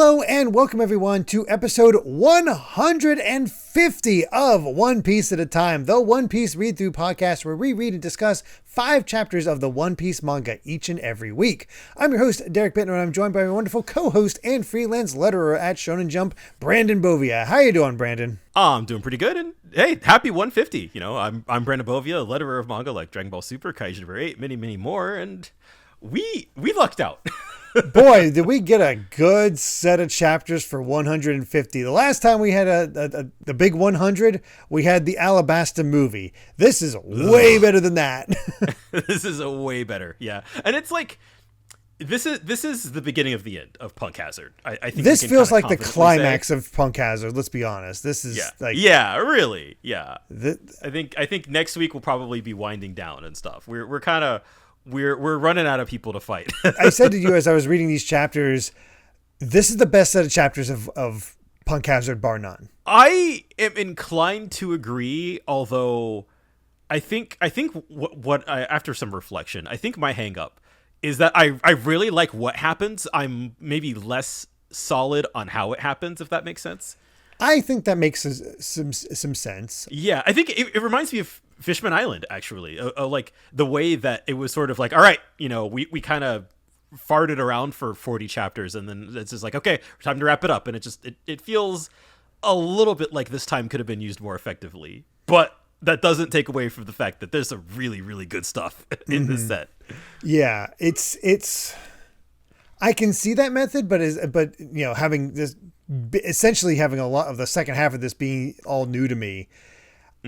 Hello and welcome everyone to episode 150 of One Piece at a Time, the One Piece read-through podcast where we read and discuss 5 chapters of the One Piece manga each and every week. I'm your host, Derrick Bittner, and I'm joined by my wonderful co-host and freelance letterer at Shonen Jump, Brandon Bovia. How you doing, Brandon? I'm doing pretty good, and hey, happy 150. You know, I'm Brandon Bovia, a letterer of manga like Dragon Ball Super, Kaiju Number 8, many more, and we lucked out. Boy, did we get a good set of chapters for 150. The last time we had the big 100, we had the Alabasta movie. This is way better than that. This is a way better, yeah. And it's like, this is the beginning of the end of Punk Hazard. I think this feels like the climax of Punk Hazard. Let's be honest. This is really. I think next week we'll probably be winding down and stuff. We're kind of. We're running out of people to fight. I said to you as I was reading these chapters, this is the best set of chapters of Punk Hazard, bar none. I am inclined to agree, although I think what after some reflection, I think my hang up is that I really like what happens. I'm maybe less solid on how it happens, if that makes sense. I think that makes some sense. Yeah, I think it reminds me of Fishman Island, actually. Like the way that it was sort of like, all right, you know, we kind of farted around for 40 chapters and then it's just like, okay, time to wrap it up. And it feels a little bit like this time could have been used more effectively. But that doesn't take away from the fact that there's some really, really good stuff in this set. Yeah, it's I can see that method, but you know, having this essentially having a lot of the second half of this being all new to me,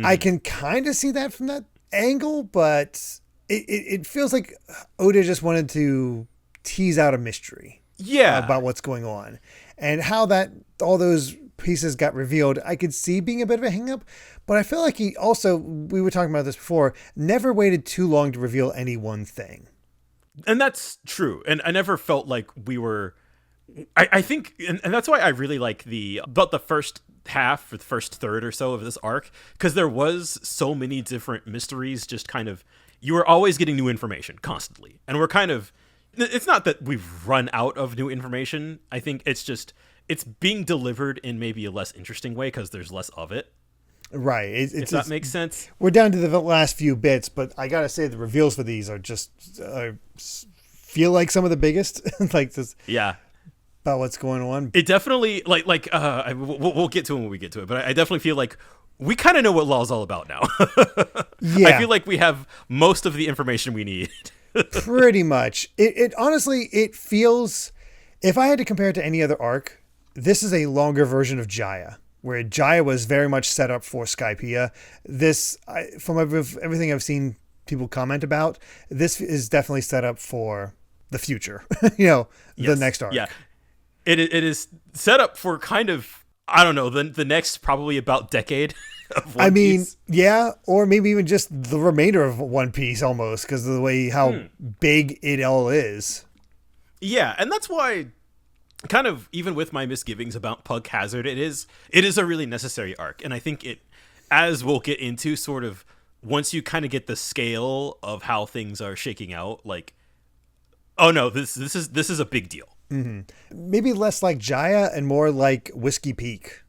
I can kind of see that from that angle, but it feels like Oda just wanted to tease out a mystery about what's going on and how that all those pieces got revealed. I could see being a bit of a hang up, but I feel like he also, we were talking about this before, never waited too long to reveal any one thing. And that's true. And I never felt like we were, I think, and that's why I really like about the first half or the first third or so of this arc, because there was so many different mysteries, just kind of, you were always getting new information constantly. And we're kind of, it's not that we've run out of new information. I think it's just, it's being delivered in maybe a less interesting way because there's less of it. Right. If that makes sense. We're down to the last few bits, but I got to say the reveals for these are just, feel like some of the biggest. Like this. Yeah. About what's going on. It definitely we'll get to it when we get to it, but I definitely feel like we kind of know what Law's all about now. Yeah. I feel like we have most of the information we need. Pretty much. It honestly, it feels, if I had to compare it to any other arc, this is a longer version of Jaya, where Jaya was very much set up for Skypiea. This, from everything I've seen people comment about, this is definitely set up for the future, the next arc. Yeah. It is set up for kind of, I don't know, the next probably about decade of One Piece. Yeah, or maybe even just the remainder of One Piece almost, because of the way how big it all is. Yeah, and that's why, kind of, even with my misgivings about Punk Hazard, it is a really necessary arc. And I think it, as we'll get into, sort of, once you kind of get the scale of how things are shaking out, like, oh no, this is a big deal. Mm-hmm. Maybe less like Jaya and more like Whiskey Peak,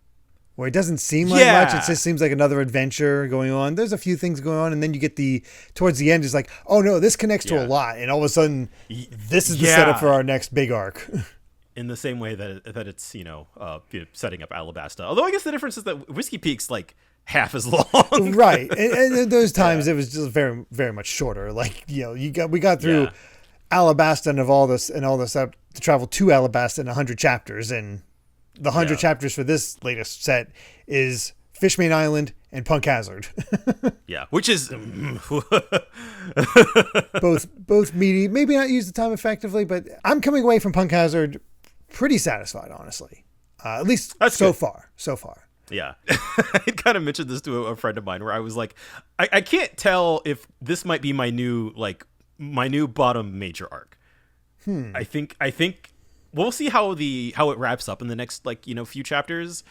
where it doesn't seem like much. It just seems like another adventure going on. There's a few things going on, and then you get towards the end, it's like, oh no, this connects to a lot, and all of a sudden, this is the setup for our next big arc. In the same way that it's setting up Alabasta. Although I guess the difference is that Whiskey Peak's like half as long, right? And those times it was just very, very much shorter. Like we got through Alabasta and all this up to travel to Alabasta in 100 chapters, and the 100 chapters for this latest set is Fishman Island and Punk Hazard. Yeah, which is both meaty. Maybe not use the time effectively, but I'm coming away from Punk Hazard pretty satisfied, honestly. At least so far. Yeah. I kind of mentioned this to a friend of mine where I was like, I can't tell if this might be my new bottom major arc. I think we'll see how it wraps up in the next few chapters.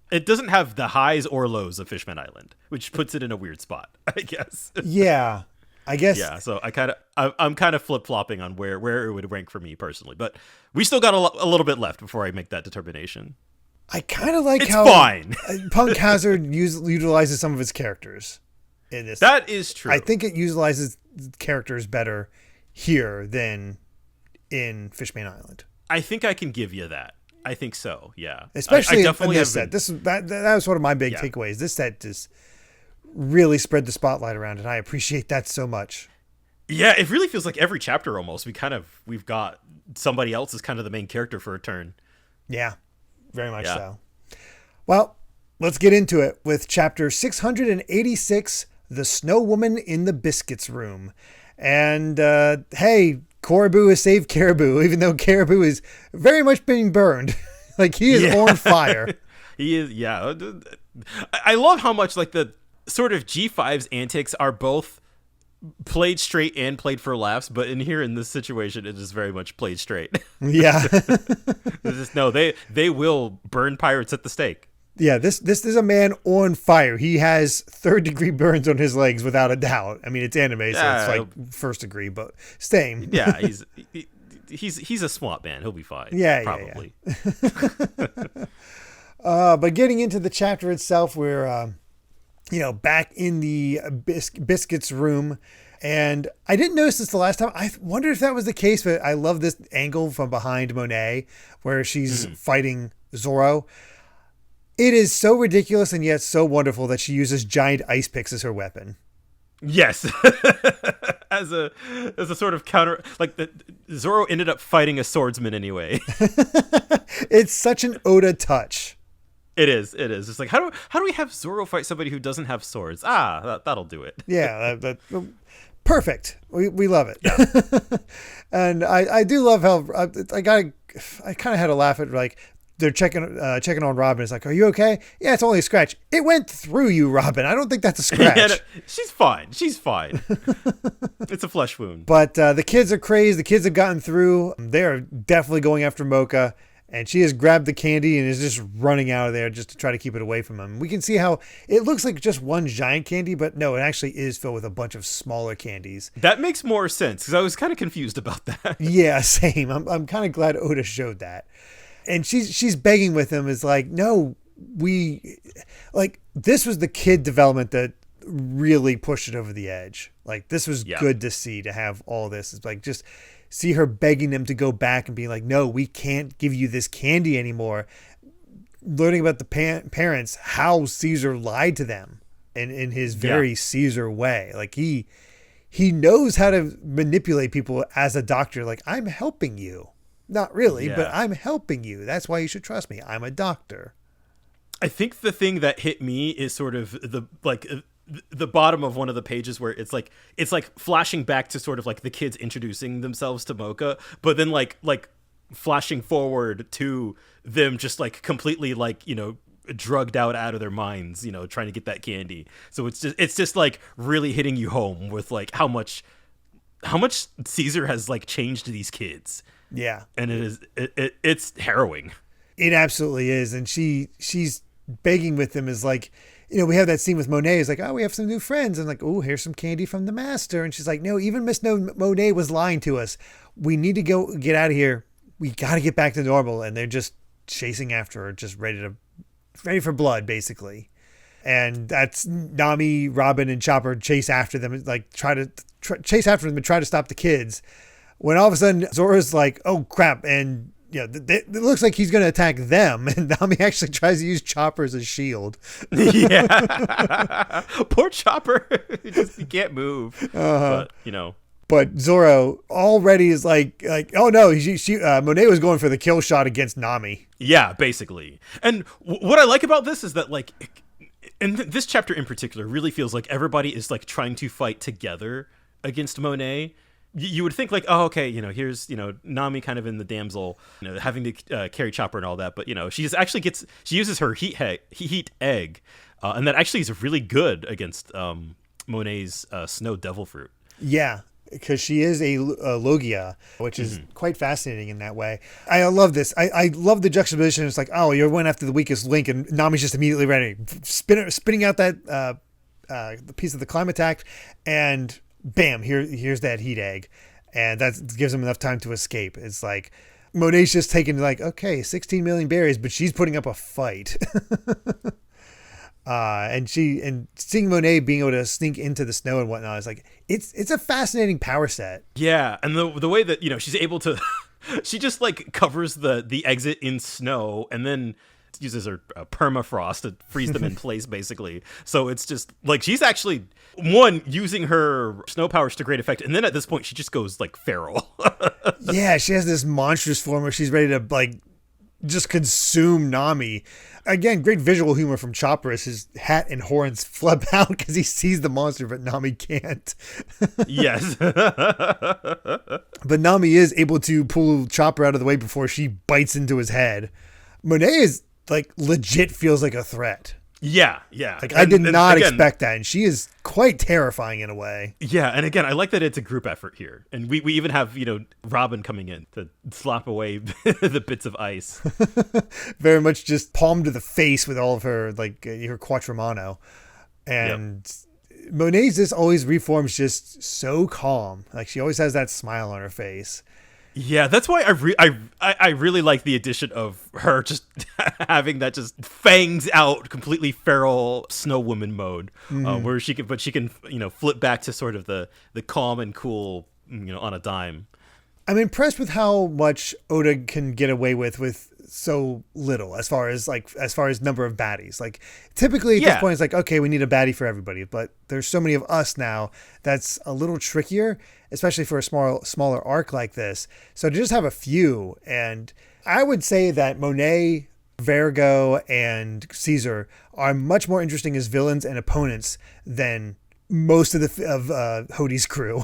It doesn't have the highs or lows of Fishman Island, which puts it in a weird spot, I guess. Yeah. I guess. Yeah, so I'm kind of flip flopping on where it would rank for me personally, but we still got a little bit left before I make that determination. I kind of like it's how fine. Punk Hazard utilizes some of its characters in this. That is true. I think it utilizes characters better here than in Fishman Island. I think I can give you that. I think so. Yeah, especially I definitely in this set. That was one of my big takeaways. This set just really spread the spotlight around, and I appreciate that so much. Yeah, it really feels like every chapter almost we've got somebody else as kind of the main character for a turn. Yeah, very much so. Well, let's get into it with chapter 686, The Snow Woman in the Biscuits Room. And hey, Caribou has saved Caribou, even though Caribou is very much being burned. Like, he is on fire. He is, yeah. I love how much, like, the sort of G5's antics are both played straight and played for laughs, but in this situation, it is very much played straight. Yeah. They will burn pirates at the stake. Yeah, this is a man on fire. He has third-degree burns on his legs without a doubt. I mean, it's anime, so it's like first degree, but same. Yeah, he's a swamp man. He'll be fine. Yeah, probably. Yeah. But getting into the chapter itself, we're back in the Biscuits room, and I didn't notice this the last time. I wondered if that was the case, but I love this angle from behind Monet where she's fighting Zoro. It is so ridiculous and yet so wonderful that she uses giant ice picks as her weapon. Yes. as a sort of counter, like Zoro ended up fighting a swordsman anyway. It's such an Oda touch. It is. It's like, how do we have Zoro fight somebody who doesn't have swords? That'll do it. Yeah, perfect. We love it. Yeah. And I do love how I kind of had to laugh at, like, they're checking on Robin. It's like, are you okay? Yeah, it's only a scratch. It went through you, Robin. I don't think that's a scratch. Yeah, no, she's fine. It's a flesh wound. But the kids are crazed. The kids have gotten through. They are definitely going after Mocha. And she has grabbed the candy and is just running out of there just to try to keep it away from them. We can see how it looks like just one giant candy, but no, it actually is filled with a bunch of smaller candies. That makes more sense, because I was kind of confused about that. Yeah, same. I'm kind of glad Oda showed that. And she's begging with him, is like, no, this was the kid development that really pushed it over the edge. Like, this was good to see, to have all this. It's like, just see her begging them to go back and being like, no, we can't give you this candy anymore. Learning about the parents, how Caesar lied to them in his very Caesar way. Like, he knows how to manipulate people as a doctor. Like, I'm helping you. Not really, but I'm helping you. That's why you should trust me. I'm a doctor. I think the thing that hit me is sort of the bottom of one of the pages where it's like flashing back to sort of like the kids introducing themselves to Mocha, but then like flashing forward to them just like completely like, drugged out of their minds, trying to get that candy. So it's just like really hitting you home with like how much Caesar has like changed these kids. Yeah. And it's harrowing. It absolutely is. And she's begging with them, is like, we have that scene with Monet. Is like, oh, we have some new friends. And like, oh, here's some candy from the master. And she's like, no, even Miss Monet was lying to us. We need to get out of here. We got to get back to normal. And they're just chasing after her, just ready for blood, basically. And that's Nami, Robin, and Chopper chase after them, like chase after them and try to stop the kids. When all of a sudden Zoro's like, oh crap, and it looks like he's going to attack them, and Nami actually tries to use Chopper as a shield. Yeah, poor Chopper. He can't move. But Zoro already is like, oh no, Monet was going for the kill shot against Nami. Yeah, basically. And what I like about this is that, like, and this chapter in particular really feels like everybody is like trying to fight together against Monet. You would think like, oh, okay, here's, Nami kind of in the damsel, having to carry Chopper and all that. But, she uses her heat egg. And that actually is really good against Monet's snow devil fruit. Yeah, because she is a Logia, which is quite fascinating in that way. I love this. I love the juxtaposition. It's like, oh, you're one after the weakest link, and Nami's just immediately ready, spinning out that the piece of the climate attack, and bam, here's that heat egg. And that gives him enough time to escape. It's like Monet's just taking like, okay, 16 million berries, but she's putting up a fight. And seeing Monet being able to sneak into the snow and whatnot is like, it's a fascinating power set. Yeah, and the way that, she's able to, she just like covers the exit in snow and then uses her permafrost to freeze them in place, basically. So it's just like she's actually using her snow powers to great effect, and then at this point she just goes like feral. Yeah, she has this monstrous form where she's ready to like just consume Nami. Again, great visual humor from Chopper as his hat and horns flip out because he sees the monster, but Nami can't. Yes. But Nami is able to pull Chopper out of the way before she bites into his head. Monet is like legit feels like a threat. Yeah. Like I did not expect that, and she is quite terrifying in a way. Yeah, and again, I like that it's a group effort here, and we even have Robin coming in to slap away the bits of ice. Very much just palm to the face with all of her like her Quattromano, and Monet's just always reforms just so calm. Like she always has that smile on her face. Yeah, that's why I really like the addition of her just having that just fangs out, completely feral snow woman mode, where she can flip back to sort of the calm and cool on a dime. I'm impressed with how much Oda can get away with so little as far as number of baddies. Like typically at this point it's like, okay, we need a baddie for everybody, but there's so many of us now that's a little trickier, especially for a smaller arc like this. So to just have a few, and I would say that Monet, Vergo, and Caesar are much more interesting as villains and opponents than most of Hodie's crew.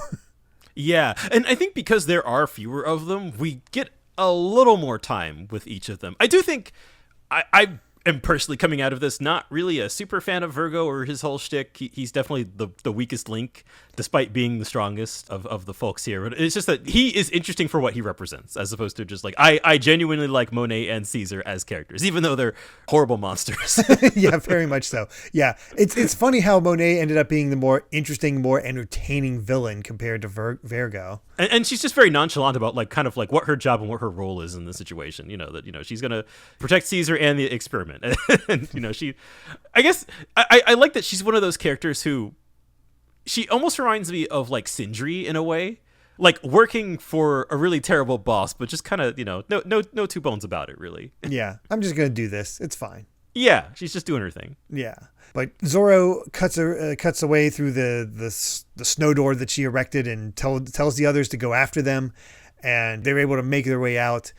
Yeah, and I think because there are fewer of them, we get a little more time with each of them. I do think I am personally coming out of this not really a super fan of Vergo or his whole shtick. He's definitely the weakest link, despite being the strongest of the folks here. But it's just that he is interesting for what he represents, as opposed to just like, I genuinely like Monet and Caesar as characters, even though they're horrible monsters. Yeah, very much so. Yeah, it's funny how Monet ended up being the more interesting, more entertaining villain compared to Vergo. And she's just very nonchalant about like kind of like what her job and what her role is in the situation. That she's gonna protect Caesar and the experiment. And I guess I like that she's one of those characters who she almost reminds me of like Sindri in a way, like working for a really terrible boss, but just kind of no two bones about it really. Yeah, I'm just gonna do this. It's fine. Yeah, she's just doing her thing. Yeah. But Zoro cuts away through the snow door that she erected and tells the others to go after them, and they're able to make their way out.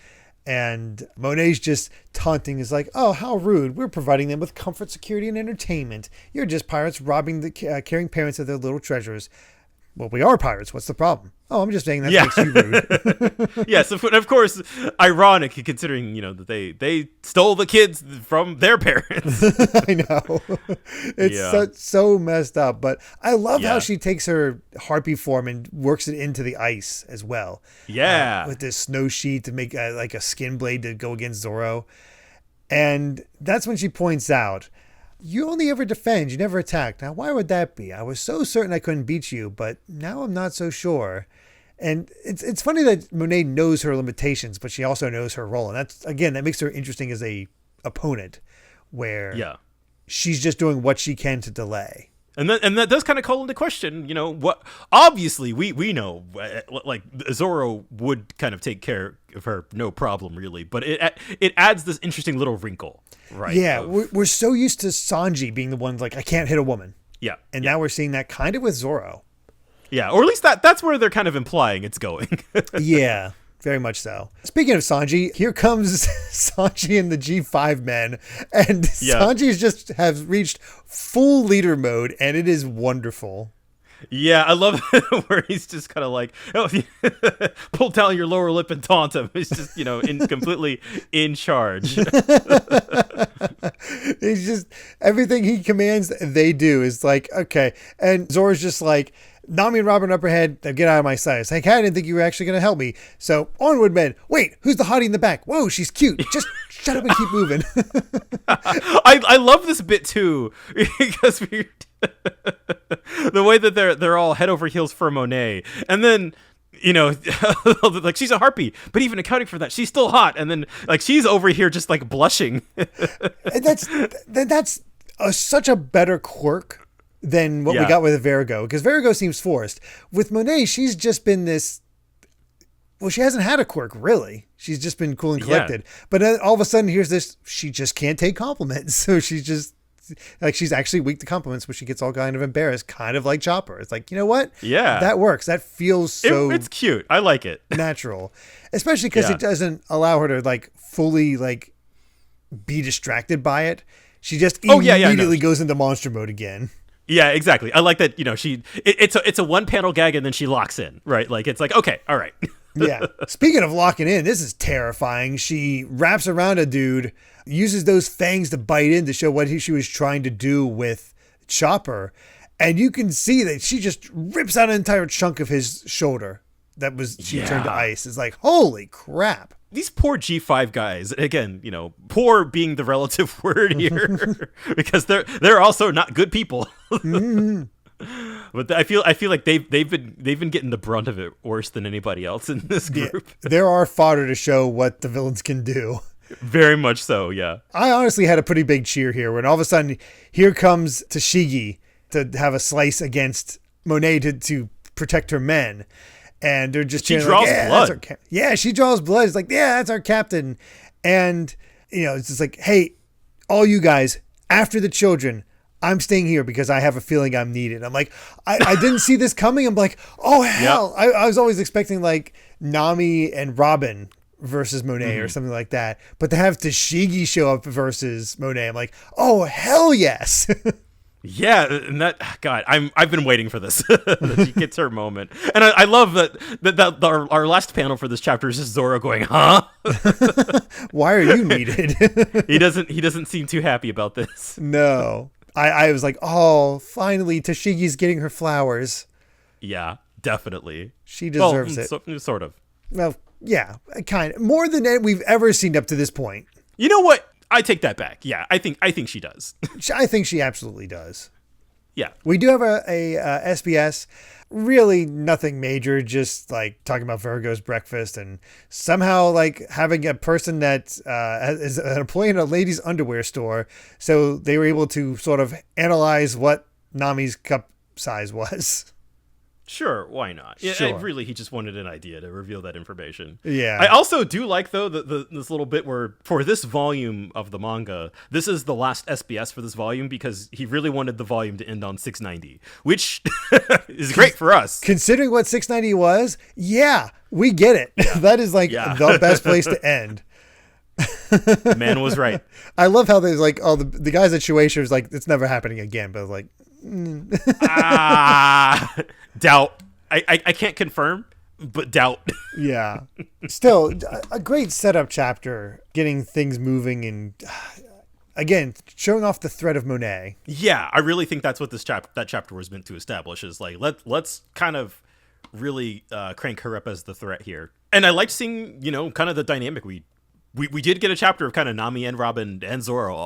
And Monet's just taunting, is like, "Oh, how rude! We're providing them with comfort, security, and entertainment. You're just pirates robbing the caring parents of their little treasures." Well, we are pirates. What's the problem? Oh, I'm just saying that makes you rude. Yes, of course, ironic considering, that they stole the kids from their parents. I know. It's so messed up. But I love how she takes her harpy form and works it into the ice as well. Yeah. With this snow sheet to make like a skin blade to go against Zoro. And that's when she points out, "You only ever defend, you never attack. Now, why would that be? I was so certain I couldn't beat you, but now I'm not so sure." And it's funny that Monet knows her limitations, but she also knows her role. And that makes her interesting as a opponent, where she's just doing what she can to delay. And that does kind of call into question, what obviously we know, like Zoro would kind of take care of her, no problem really, but it adds this interesting little wrinkle, right? Yeah, we're so used to Sanji being the one like, I can't hit a woman. Yeah. And now we're seeing that kind of with Zoro. Yeah, or at least that's where they're kind of implying it's going. Yeah. Very much so. Speaking of Sanji, here comes Sanji and the G5 men, and Sanji's just has reached full leader mode, and it is wonderful. Yeah, I love where he's just kind of like, pull down your lower lip and taunt him. He's just, completely in charge. He's just, everything he commands, they do. Is like, okay. And Zoro's just like, Nami and Robin up ahead, now get out of my sight. It's like, I didn't think you were actually going to help me. So, onward, men. Wait, who's the hottie in the back? Whoa, she's cute. Just shut up and keep moving. I love this bit, too, because The way that they're all head over heels for Monet, and then like she's a harpy, but even accounting for that, she's still hot, and then like she's over here just like blushing. And that's such a better quirk than what we got with Virgo, because Virgo seems forced. With Monet, she's just been this. Well, she hasn't had a quirk, really. She's just been cool and collected. Yeah. But then all of a sudden, here's this, she just can't take compliments. So she's just, like, she's actually weak to compliments, but she gets all kind of embarrassed, kind of like Chopper. It's like, you know what? Yeah. That works. That feels so... It's cute. I like it. Natural. Especially because it doesn't allow her to, like, fully, like, be distracted by it. She just immediately goes into monster mode again. Yeah, exactly. I like that, it's a one-panel gag and then she locks in, right? Like, it's like, okay, all right. Yeah. Speaking of locking in, this is terrifying. She wraps around a dude, uses those fangs to bite in to show what she was trying to do with Chopper. And you can see that she just rips out an entire chunk of his shoulder that was she turned to ice. It's like, holy crap. These poor G5 guys, again, poor being the relative word here, because they're also not good people. Mm-hmm. But I feel like they've been getting the brunt of it worse than anybody else in this group. Yeah, there are fodder to show what the villains can do. Very much so, yeah. I honestly had a pretty big cheer here when all of a sudden here comes Tashigi to have a slice against Monet to protect her men. And they're just she draws blood. She draws blood. It's like, yeah, that's our captain. And, it's just like, hey, all you guys, after the children, I'm staying here because I have a feeling I'm needed. I'm like, I didn't see this coming. I'm like, oh, hell. Yep. I was always expecting like Nami and Robin versus Monet or something like that. But to have Tashigi show up versus Monet, I'm like, oh, hell yes. Yeah, and I've been waiting for this. That she gets her moment, and I love that our last panel for this chapter is just Zoro going, "Huh? Why are you needed?" He doesn't seem too happy about this. No, I was like, oh, finally, Tashigi's getting her flowers. Yeah, definitely. She deserves it. Sort of. Well, yeah, kind of more than we've ever seen up to this point. You know what? I take that back. Yeah, I think she does. I think she absolutely does. Yeah. We do have a SBS. Really nothing major, just like talking about Virgo's breakfast and somehow like having a person that is an employee in a ladies' underwear store. So they were able to sort of analyze what Nami's cup size was. Sure, why not? Yeah, sure. Really, he just wanted an idea to reveal that information. Yeah. I also do like, though, this little bit where, for this volume of the manga, this is the last SBS for this volume because he really wanted the volume to end on 690, which is great for us. Considering what 690 was, yeah, we get it. Yeah. That is like the best place to end. Man was right. I love how there's like all the guys at Shueisha was like, it's never happening again, but like... Doubt. I can't confirm, but doubt. Yeah. Still, a great setup chapter, getting things moving and, again, showing off the threat of Monet. Yeah, I really think that's what that chapter was meant to establish, is like, let's kind of really crank her up as the threat here. And I liked seeing, kind of the dynamic. We did get a chapter of kind of Nami and Robin and Zoro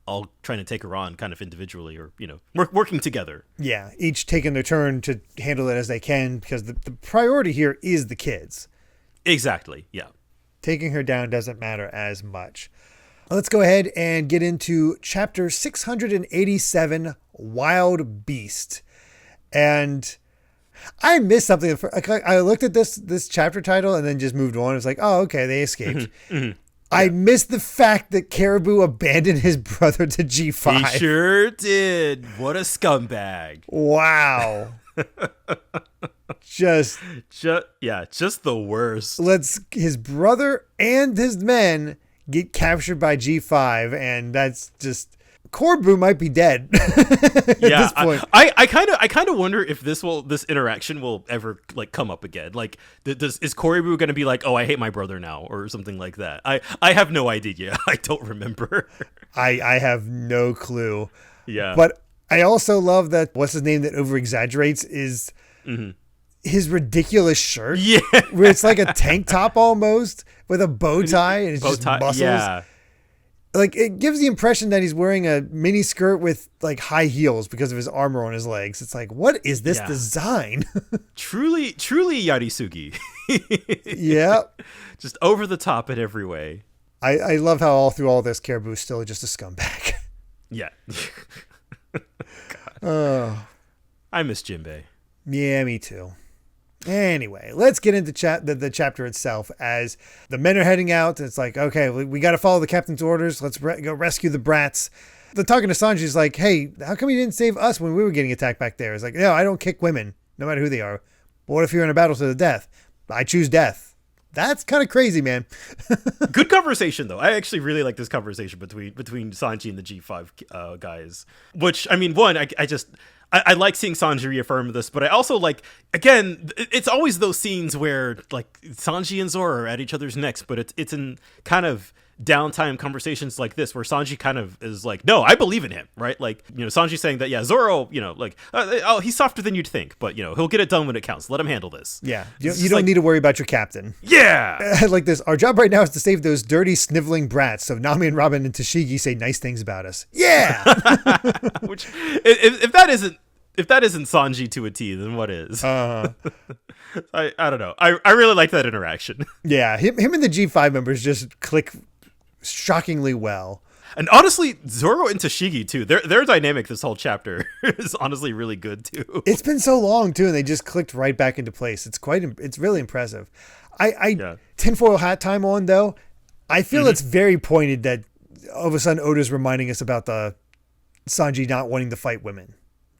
all trying to take her on kind of individually or, working together. Yeah, each taking their turn to handle it as they can because the priority here is the kids. Exactly, yeah. Taking her down doesn't matter as much. Let's go ahead and get into chapter 687, Wild Beast. And I missed something. I looked at this chapter title and then just moved on. It was like, oh, okay, they escaped. Yeah. I missed the fact that Caribou abandoned his brother to G5. He sure did. What a scumbag. Wow. just the worst. His brother and his men get captured by G5, and that's just... Corbu might be dead at this point. I kind of wonder if this interaction will ever like come up again. Like, is Corbu going to be like, oh, I hate my brother now, or something like that? I have no idea. I don't remember. I have no clue. Yeah, but I also love that what's his name that over exaggerates is his ridiculous shirt. Yeah, where it's like a tank top almost with a bow tie and it's just muscles. Yeah. Like, it gives the impression that he's wearing a mini skirt with like high heels because of his armor on his legs. It's like, what is this design? Truly Yarisugi. Yeah. Just over the top in every way. I love how all through all this, Caribou's still just a scumbag. Yeah. Oh. I miss Jinbei. Yeah, me too. Anyway, let's get into the chapter itself. As the men are heading out, it's like, okay, we got to follow the captain's orders. Let's go rescue the brats. They're talking to Sanji's like, hey, how come you didn't save us when we were getting attacked back there? It's like, no, I don't kick women, no matter who they are. But what if you're in a battle to the death? I choose death. That's kind of crazy, man. Good conversation, though. I actually really like this conversation between Sanji and the G5 guys. Which, I mean, one, I like seeing Sanji reaffirm this, but I also like, again, it's always those scenes where like Sanji and Zoro are at each other's necks, but it's in kind of downtime conversations like this where Sanji kind of is like, no, I believe in him, right? Like, you know, Sanji saying that, yeah, Zoro, you know, like, oh, he's softer than you'd think, but, you know, he'll get it done when it counts. Let him handle this. Yeah, you don't need to worry about your captain. Yeah! Like this, our job right now is to save those dirty, sniveling brats, so Nami and Robin and Tashigi say nice things about us. Yeah! Which, if that isn't Sanji to a T, then what is? I don't know. I really like that interaction. Yeah, him and the G5 members just click shockingly well. And honestly, Zoro and Tashigi too. Their dynamic this whole chapter is honestly really good too. It's been so long too, and they just clicked right back into place. It's really impressive. Tinfoil hat time on though. I feel it's very pointed that all of a sudden Oda's reminding us about the Sanji not wanting to fight women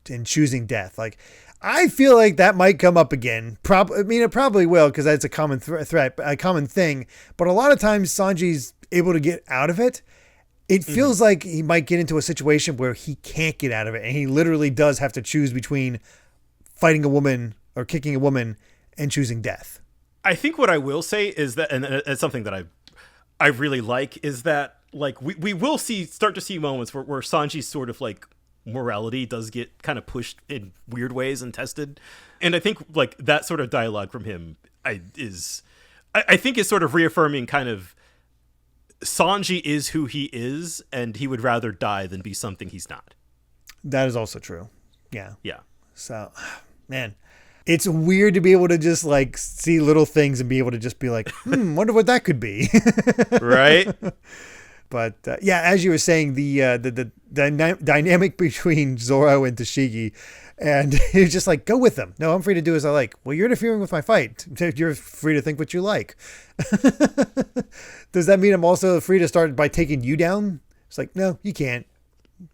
and choosing death. Like, I feel like that might come up again. It probably will, because that's a common threat, a common thing. But a lot of times Sanji's able to get out of it. It feels like he might get into a situation where he can't get out of it, and he literally does have to choose between fighting a woman or kicking a woman and choosing death. I think what I will say is that, and it's something that I really like, is that like we will start to see moments where Sanji's sort of like morality does get kind of pushed in weird ways and tested, and I think like that sort of dialogue from him I think is sort of reaffirming kind of Sanji is who he is, and he would rather die than be something he's not. That is also true. Yeah. So, man, it's weird to be able to just like see little things and be able to just be like, wonder what that could be. Right. But yeah, as you were saying, the dynamic between Zoro and Tashigi, and he's just like, go with them. No, I'm free to do as I like. Well, you're interfering with my fight. You're free to think what you like. Does that mean I'm also free to start by taking you down? It's like, no, you can't.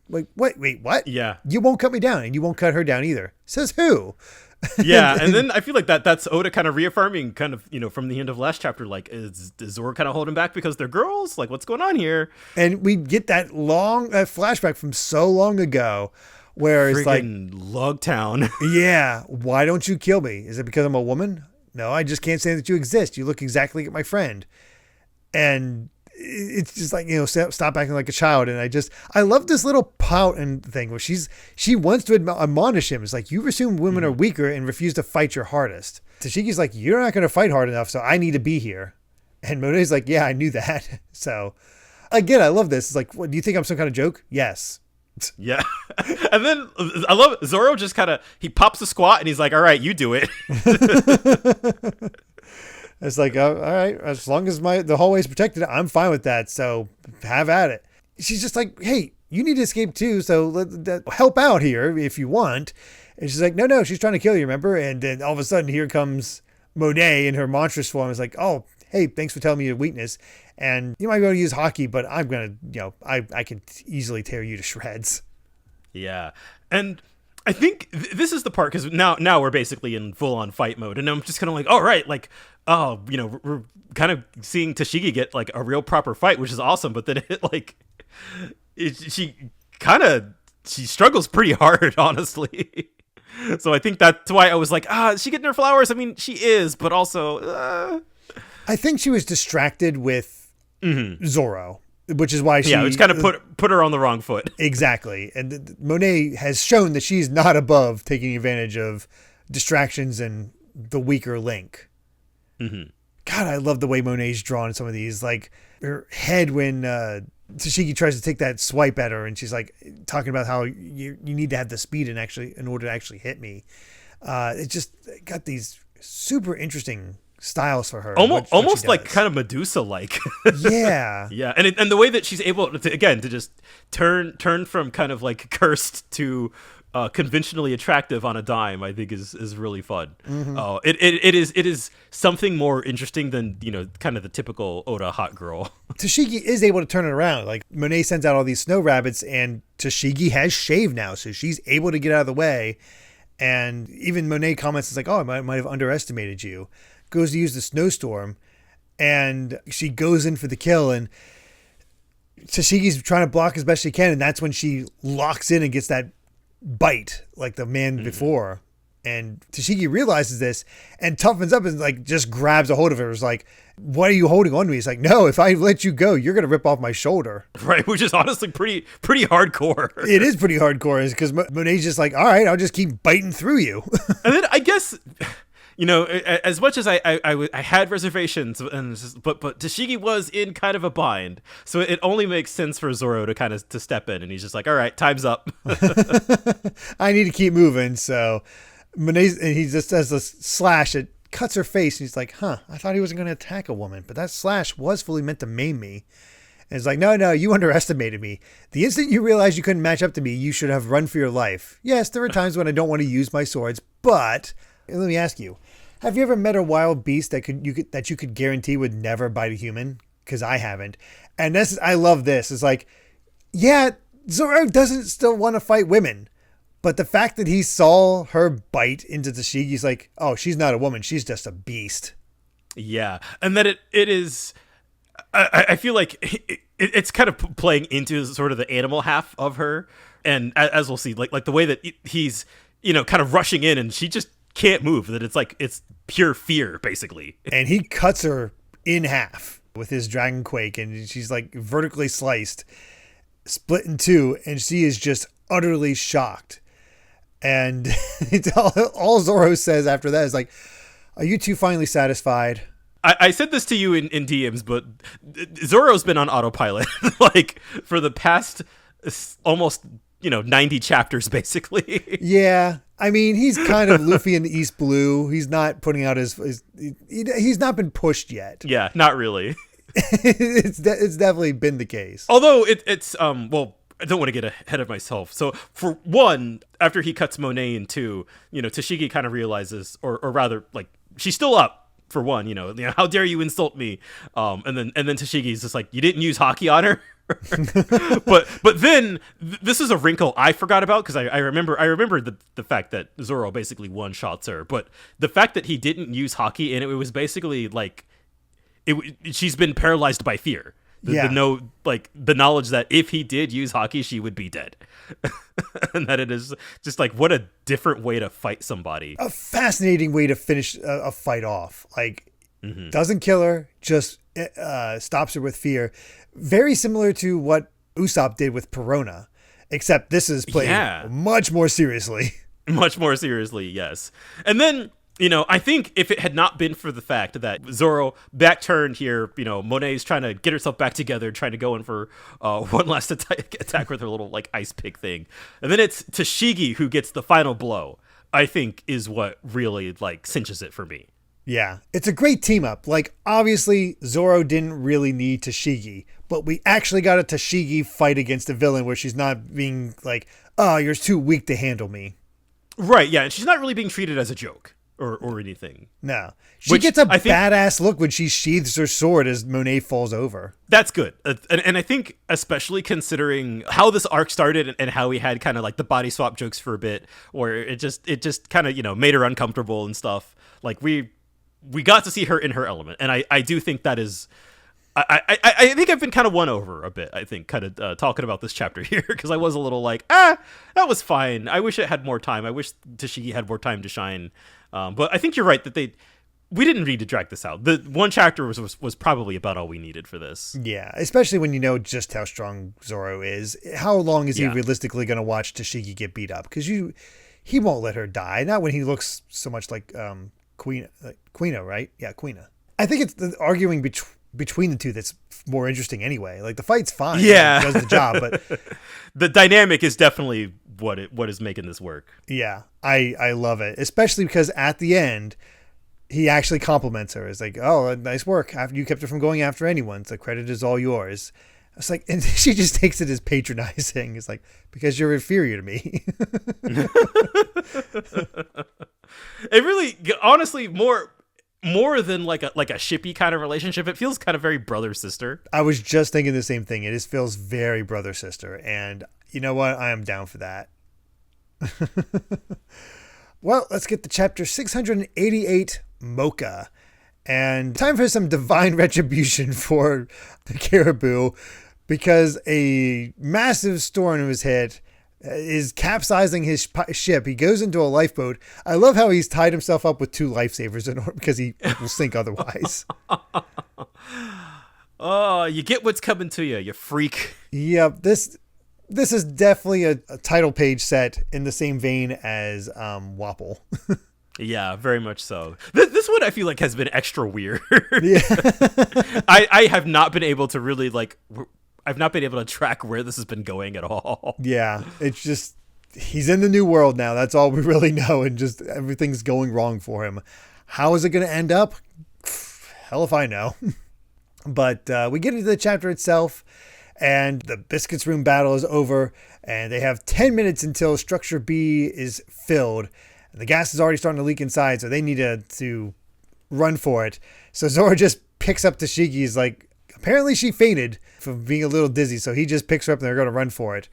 Like, wait, what? Yeah. You won't cut me down, and you won't cut her down either. Says who? Yeah, and then I feel like that's Oda kind of reaffirming kind of, you know, from the end of last chapter, like, is Zoro kind of holding back because they're girls? Like, what's going on here? And we get that long flashback from so long ago where it's like, Logtown. Yeah, why don't you kill me? Is it because I'm a woman? No, I just can't say that you exist. You look exactly like my friend. And it's just like, you know, stop acting like a child. And I love this little pout and thing where she wants to admonish him. It's like, you assume women are weaker and refuse to fight your hardest. Tashiki's like, you're not going to fight hard enough, so I need to be here. And Monet's like, yeah, I knew that. So again, I love this. It's like, what, do you think I'm some kind of joke? Yes. Yeah. And then I love it. Zoro just he pops a squat and he's like, all right, you do it. It's like, all right, as long as the hallway's protected, I'm fine with that. So have at it. She's just like, hey, you need to escape too. So help out here if you want. And she's like, no, she's trying to kill you, remember? And then all of a sudden here comes Monet in her monstrous form. It's like, oh, hey, thanks for telling me your weakness. And you might be able to use hockey, but I'm going to, you know, I can easily tear you to shreds. Yeah. And I think this is the part, because now we're basically in full-on fight mode, and I'm just kind of like, all right, like, oh, you know, we're kind of seeing Tashigi get like a real proper fight, which is awesome. But then she struggles pretty hard, honestly. So I think that's why I was like, is she getting her flowers? I mean, she is, but also, I think she was distracted with Zoro. Which is why which kind of put her on the wrong foot. Exactly. And Monet has shown that she's not above taking advantage of distractions and the weaker link. God, I love the way Monet's drawn some of these. Like her head when Tashigi tries to take that swipe at her, and she's like talking about how you need to have the speed in order to actually hit me. It just got these super interesting styles for her. Almost like kind of Medusa like. Yeah. Yeah. And the way that she's able to, again, to just turn from kind of like cursed to conventionally attractive on a dime, I think is really fun. It is something more interesting than, kind of the typical Oda hot girl. Tashigi is able to turn it around. Like, Monet sends out all these snow rabbits, and Tashigi has shaved now, so she's able to get out of the way. And even Monet comments, it's like, oh, I might have underestimated you. Goes to use the snowstorm, and she goes in for the kill, and Tashigi's trying to block as best she can, and that's when she locks in and gets that bite like the man before. And Tashigi realizes this and toughens up and like just grabs a hold of her. It's like, what are you holding on to me? He's like, no, if I let you go, you're going to rip off my shoulder. Right. Which is honestly pretty hardcore. It is pretty hardcore, because Monet's just like, all right, I'll just keep biting through you. And then I guess, as much as I had reservations, but Tashigi was in kind of a bind, so it only makes sense for Zoro to kind of to step in, and he's just like, all right, time's up. I need to keep moving. So Monet, and he just does this slash. It cuts her face, and he's like, I thought he wasn't going to attack a woman, but that slash was fully meant to maim me. And it's like, no, you underestimated me. The instant you realized you couldn't match up to me, you should have run for your life. Yes, there are times when I don't want to use my swords, but let me ask you, have you ever met a wild beast that you could guarantee would never bite a human? Because I haven't. And I love this. It's like, yeah, Zoro doesn't still want to fight women, but the fact that he saw her bite into Tashigi, he's like, oh, she's not a woman. She's just a beast. Yeah. And that it is, I feel like it's kind of playing into sort of the animal half of her. And as we'll see, like the way that he's, kind of rushing in, and she just can't move, that it's pure fear, basically. And he cuts her in half with his Dragon Quake, and she's like vertically sliced, split in two, and she is just utterly shocked. And it's all Zoro says after that is like, are you two finally satisfied? I said this to you in DMs, but Zoro's been on autopilot like for the past almost 90 chapters, basically. Yeah. I mean, he's kind of Luffy in the East Blue. He's not putting out he's not been pushed yet. Yeah, not really. It's definitely been the case. Although it's well, I don't want to get ahead of myself. So for one, after he cuts Monet in two, Tashigi kind of realizes, or rather, like, she's still up. For one, how dare you insult me? And then Tashigi's just like, you didn't use hockey on her. but then this is a wrinkle I forgot about, because I remember the fact that Zoro basically one shots her, but the fact that he didn't use hockey, and it was basically like she's been paralyzed by fear. The knowledge that if he did use hockey, she would be dead. And that it is just like, what a different way to fight somebody. A fascinating way to finish a fight off. Like, doesn't kill her, just stops her with fear. Very similar to what Usopp did with Perona, except this is played much more seriously. Much more seriously, yes. And then, I think if it had not been for the fact that Zoro back turned here, Monet's trying to get herself back together, trying to go in for one last attack with her little like ice pick thing. And then it's Tashigi who gets the final blow, I think is what really like cinches it for me. Yeah, it's a great team up. Like, obviously, Zoro didn't really need Tashigi, but we actually got a Tashigi fight against a villain where she's not being like, oh, you're too weak to handle me. Right, yeah, and she's not really being treated as a joke. Or anything. No. She gets a badass look when she sheathes her sword as Monet falls over. That's good. And I think, especially considering how this arc started and how we had kind of like the body swap jokes for a bit, where it just kind of, made her uncomfortable and stuff. Like, we got to see her in her element. And I do think that is... I think I've been kind of won over a bit, I think, kind of talking about this chapter here, because I was a little like, that was fine. I wish it had more time. I wish Tashigi had more time to shine. But I think you're right that we didn't need to drag this out. The one chapter was probably about all we needed for this. Yeah, especially when you know just how strong Zoro is. How long is he realistically going to watch Tashigi get beat up? Because he won't let her die. Not when he looks so much like Quina, right? Yeah, Quina. I think it's the arguing between the two that's more interesting anyway. Like the fight's fine. Yeah. It does the job, but the dynamic is definitely what is making this work. Yeah, I love it, especially because at the end, he actually compliments her. It's like, oh, nice work. You kept her from going after anyone. The credit is all yours. It's like, and she just takes it as patronizing. It's like, because you're inferior to me. It really, honestly, more than like a shippy kind of relationship, it feels kind of very brother sister. I was just thinking the same thing. It just feels very brother sister, and you know what? I am down for that. Well, let's get to chapter 688, Mocha. And time for some divine retribution for the Caribou, because a massive storm was hit, is capsizing his ship. He goes into a lifeboat. I love how he's tied himself up with 2 lifesavers in order, because he will sink otherwise. Oh, you get what's coming to you, you freak. Yep, this is definitely a title page set in the same vein as Wapple. Yeah, very much so. This one I feel like has been extra weird. Yeah. I have not been able to really I've not been able to track where this has been going at all. Yeah, it's just he's in the new world now. That's all we really know, and just everything's going wrong for him. How is it going to end up? Hell if I know. But we get into the chapter itself, and the Biscuits Room battle is over, and they have 10 minutes until Structure B is filled. And the gas is already starting to leak inside, so they need to run for it. So Zora just picks up Tashiki's, like, apparently she fainted from being a little dizzy, so he just picks her up and they're going to run for it.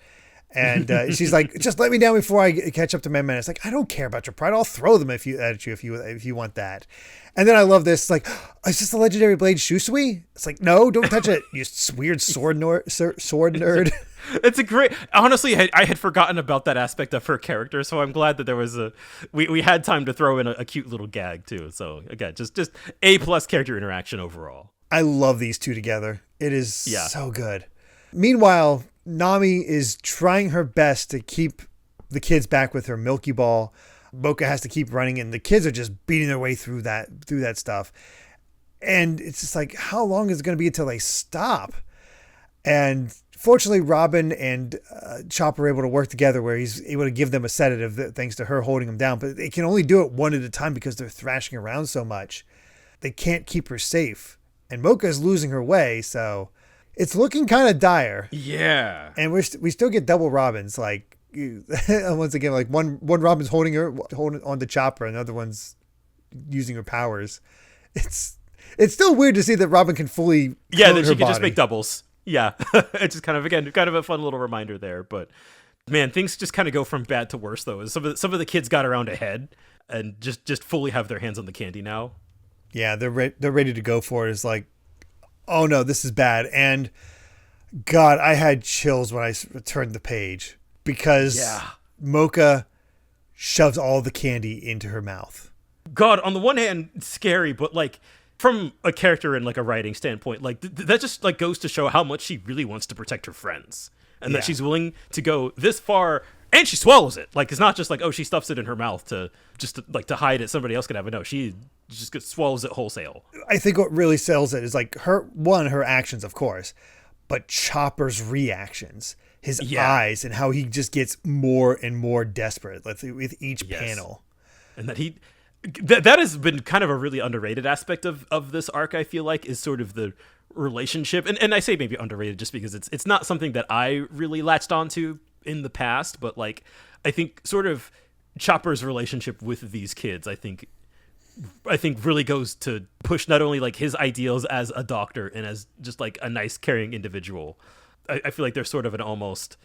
And she's like, just let me down before I catch up to my men. It's like, I don't care about your pride. I'll throw them at you if you want that. And then I love this. Like, is this the legendary blade Shusui? It's like, no, don't touch it. You weird sword nerd. It's a great. Honestly, I had forgotten about that aspect of her character, so I'm glad that there was we had time to throw in a cute little gag too. So again, just A+ character interaction overall. I love these two together. It is so good. Meanwhile, Nami is trying her best to keep the kids back with her Milky Ball. Mocha has to keep running, and the kids are just beating their way through that stuff. And it's just like, how long is it going to be until they stop? And fortunately, Robin and Chopper are able to work together where he's able to give them a sedative thanks to her holding them down. But they can only do it one at a time because they're thrashing around so much. They can't keep her safe. And Mocha is losing her way, so it's looking kind of dire. Yeah. And we still get double Robins. Like, once again, like one Robin's holding on the Chopper, and the other one's using her powers. It's still weird to see that Robin can fully that she her can body. just make doubles. Yeah. It's just kind of a fun little reminder there. But man, things just kind of go from bad to worse though. Some of the kids got around ahead and just fully have their hands on the candy now. Yeah, they're ready to go for it. It's like, oh no, this is bad. And God, I had chills when I turned the page because Mocha shoves all the candy into her mouth. God, on the one hand, scary, but like from a character and like a writing standpoint, like that just like goes to show how much she really wants to protect her friends, and that she's willing to go this far. And she swallows it. Like, it's not just like, oh, she stuffs it in her mouth to hide it. Somebody else could have it. No, she just swallows it wholesale. I think what really sells it is like her actions, of course, but Chopper's reactions, his eyes, and how he just gets more and more desperate with each panel. And that that has been kind of a really underrated aspect of this arc, I feel like, is sort of the relationship. And I say maybe underrated just because it's not something that I really latched onto in the past, but like I think sort of Chopper's relationship with these kids, I think really goes to push not only like his ideals as a doctor and as just like a nice caring individual. I feel like there's sort of an almost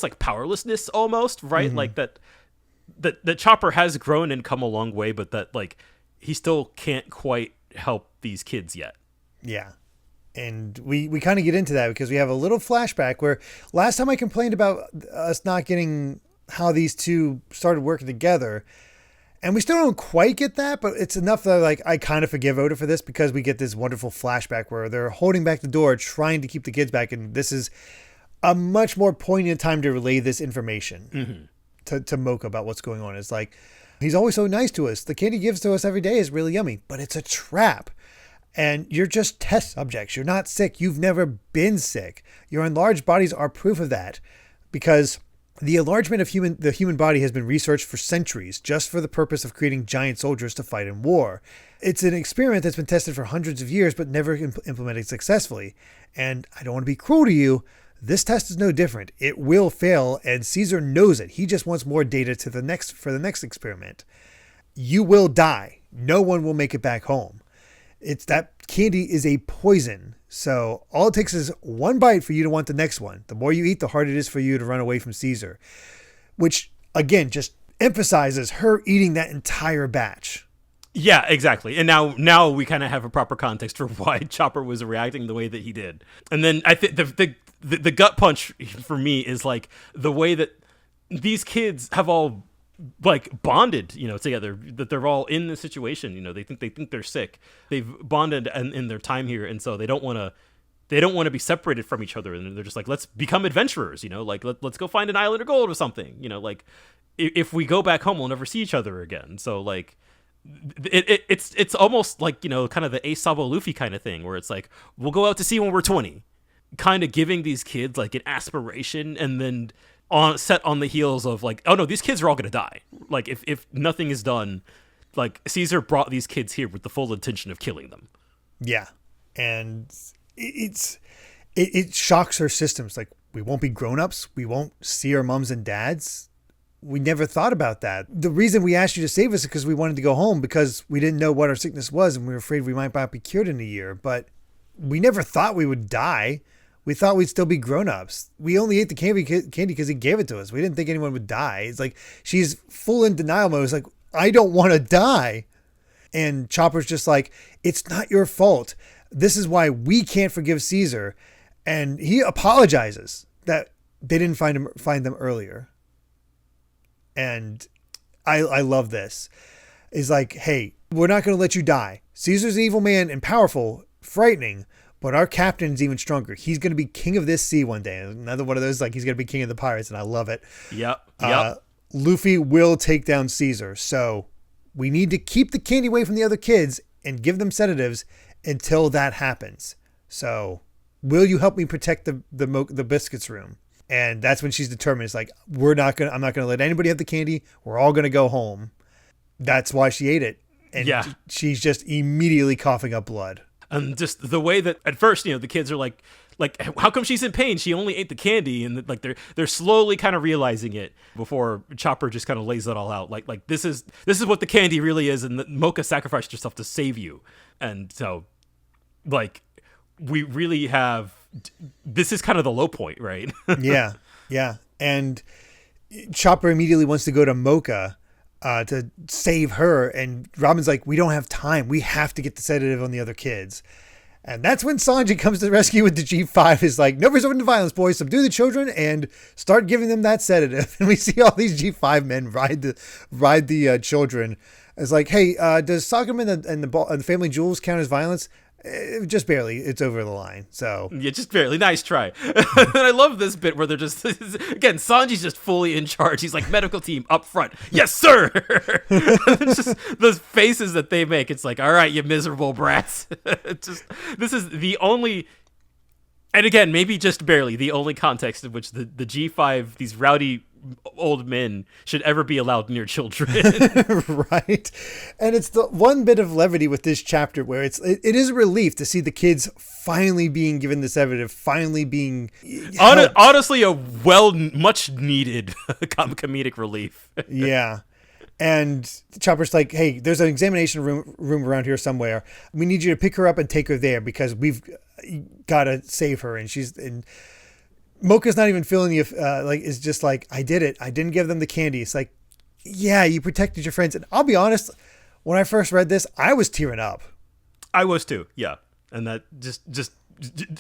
like powerlessness almost, right? Mm-hmm. Like that Chopper has grown and come a long way, but that like he still can't quite help these kids yet. Yeah. And we kind of get into that because we have a little flashback where last time I complained about us not getting how these two started working together. And we still don't quite get that, but it's enough that like I kind of forgive Oda for this because we get this wonderful flashback where they're holding back the door, trying to keep the kids back. And this is a much more poignant time to relay this information to Mocha about what's going on. It's like, he's always so nice to us. The candy he gives to us every day is really yummy, but it's a trap. And you're just test subjects. You're not sick. You've never been sick. Your enlarged bodies are proof of that, because the enlargement of the human body has been researched for centuries just for the purpose of creating giant soldiers to fight in war. It's an experiment that's been tested for hundreds of years but never implemented successfully. And I don't want to be cruel to you. This test is no different. It will fail, and Caesar knows it. He just wants more data for the next experiment. You will die. No one will make it back home. It's that candy is a poison. So all it takes is one bite for you to want the next one. The more you eat, the harder it is for you to run away from Caesar, which again, just emphasizes her eating that entire batch. Yeah, exactly. And now we kind of have a proper context for why Chopper was reacting the way that he did. And then I think the gut punch for me is like the way that these kids have all like bonded, together, that they're all in the situation. They think they're sick. They've bonded in their time here, and so they don't want to be separated from each other. And they're just like, let's become adventurers. Like let's go find an island of gold or something. Like if we go back home, we'll never see each other again. So like it's almost like kind of the Ace Sabo Luffy kind of thing, where it's like we'll go out to sea when we're 20, kind of giving these kids like an aspiration, and then set on the heels of like, oh no, these kids are all gonna die. Like if nothing is done, like Caesar brought these kids here with the full intention of killing them. Yeah, and it shocks her systems. Like, we won't be grown-ups. We won't see our moms and dads. We never thought about that. The reason we asked you to save us is because we wanted to go home, because we didn't know what our sickness was, and we were afraid we might not be cured in a year. But we never thought we would die. We thought we'd still be grown-ups. We only ate the candy because he gave it to us. We didn't think anyone would die. It's like she's full in denial mode. It's like, I don't want to die. And Chopper's just like, it's not your fault. This is why we can't forgive Caesar. And he apologizes that they didn't find them earlier. And I love this. It's like, hey, we're not going to let you die. Caesar's an evil man and powerful, frightening, but our captain's even stronger. He's going to be king of this sea one day. Another one of those, like, he's going to be king of the pirates, and I love it. Yep. Luffy will take down Caesar. So we need to keep the candy away from the other kids and give them sedatives until that happens. So will you help me protect the biscuits room? And that's when she's determined. It's like, I'm not going to let anybody have the candy. We're all going to go home. That's why she ate it. And she's just immediately coughing up blood. And just the way that at first, the kids are like, how come she's in pain? She only ate the candy. And like they're slowly kind of realizing it before Chopper just kind of lays it all out. Like this is what the candy really is. And Mocha sacrificed herself to save you. And so like we really have, this is kind of the low point, right? Yeah. And Chopper immediately wants to go to Mocha to save her, and Robin's like, we don't have time. We have to get the sedative on the other kids. And that's when Sanji comes to the rescue with the G5. Is like, no resort to violence, boys. Subdue the children and start giving them that sedative. And we see all these G5 men ride the children. It's like, hey, does Sogum and the family jewels count as violence? Just barely. It's over the line. So yeah, just barely. Nice try. And I love this bit where they're just, again, Sanji's just fully in charge. He's like, medical team up front. Yes, sir. It's just those faces that they make. It's like, all right, you miserable brats. This is the only, and again, maybe just barely the only context in which the G5, these rowdy old men, should ever be allowed near children. Right. And it's the one bit of levity with this chapter where it is a relief to see the kids finally being given the sedative, finally being honestly a much needed comedic relief. Yeah. And Chopper's like, hey, there's an examination room around here somewhere. We need you to pick her up and take her there because we've got to save her. And Mocha's not even feeling is just like, I did it. I didn't give them the candy. It's like, yeah, you protected your friends. And I'll be honest, when I first read this, I was tearing up. I was too. Yeah. And that just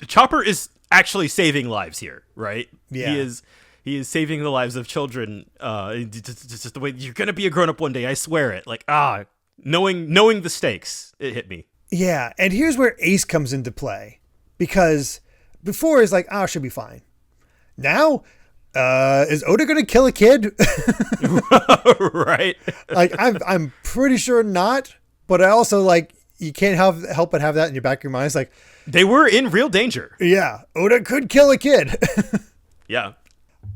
Chopper is actually saving lives here, right? Yeah. He is saving the lives of children. Just the way you're going to be a grown up one day. I swear it. Like, knowing the stakes, it hit me. Yeah. And here's where Ace comes into play, because before it's like, she'll be fine. Now, is Oda going to kill a kid? Right. Like, I'm pretty sure not. But I also, like, you can't help but have that in your back of your mind. It's like, they were in real danger. yeah, Oda could kill a kid. Yeah.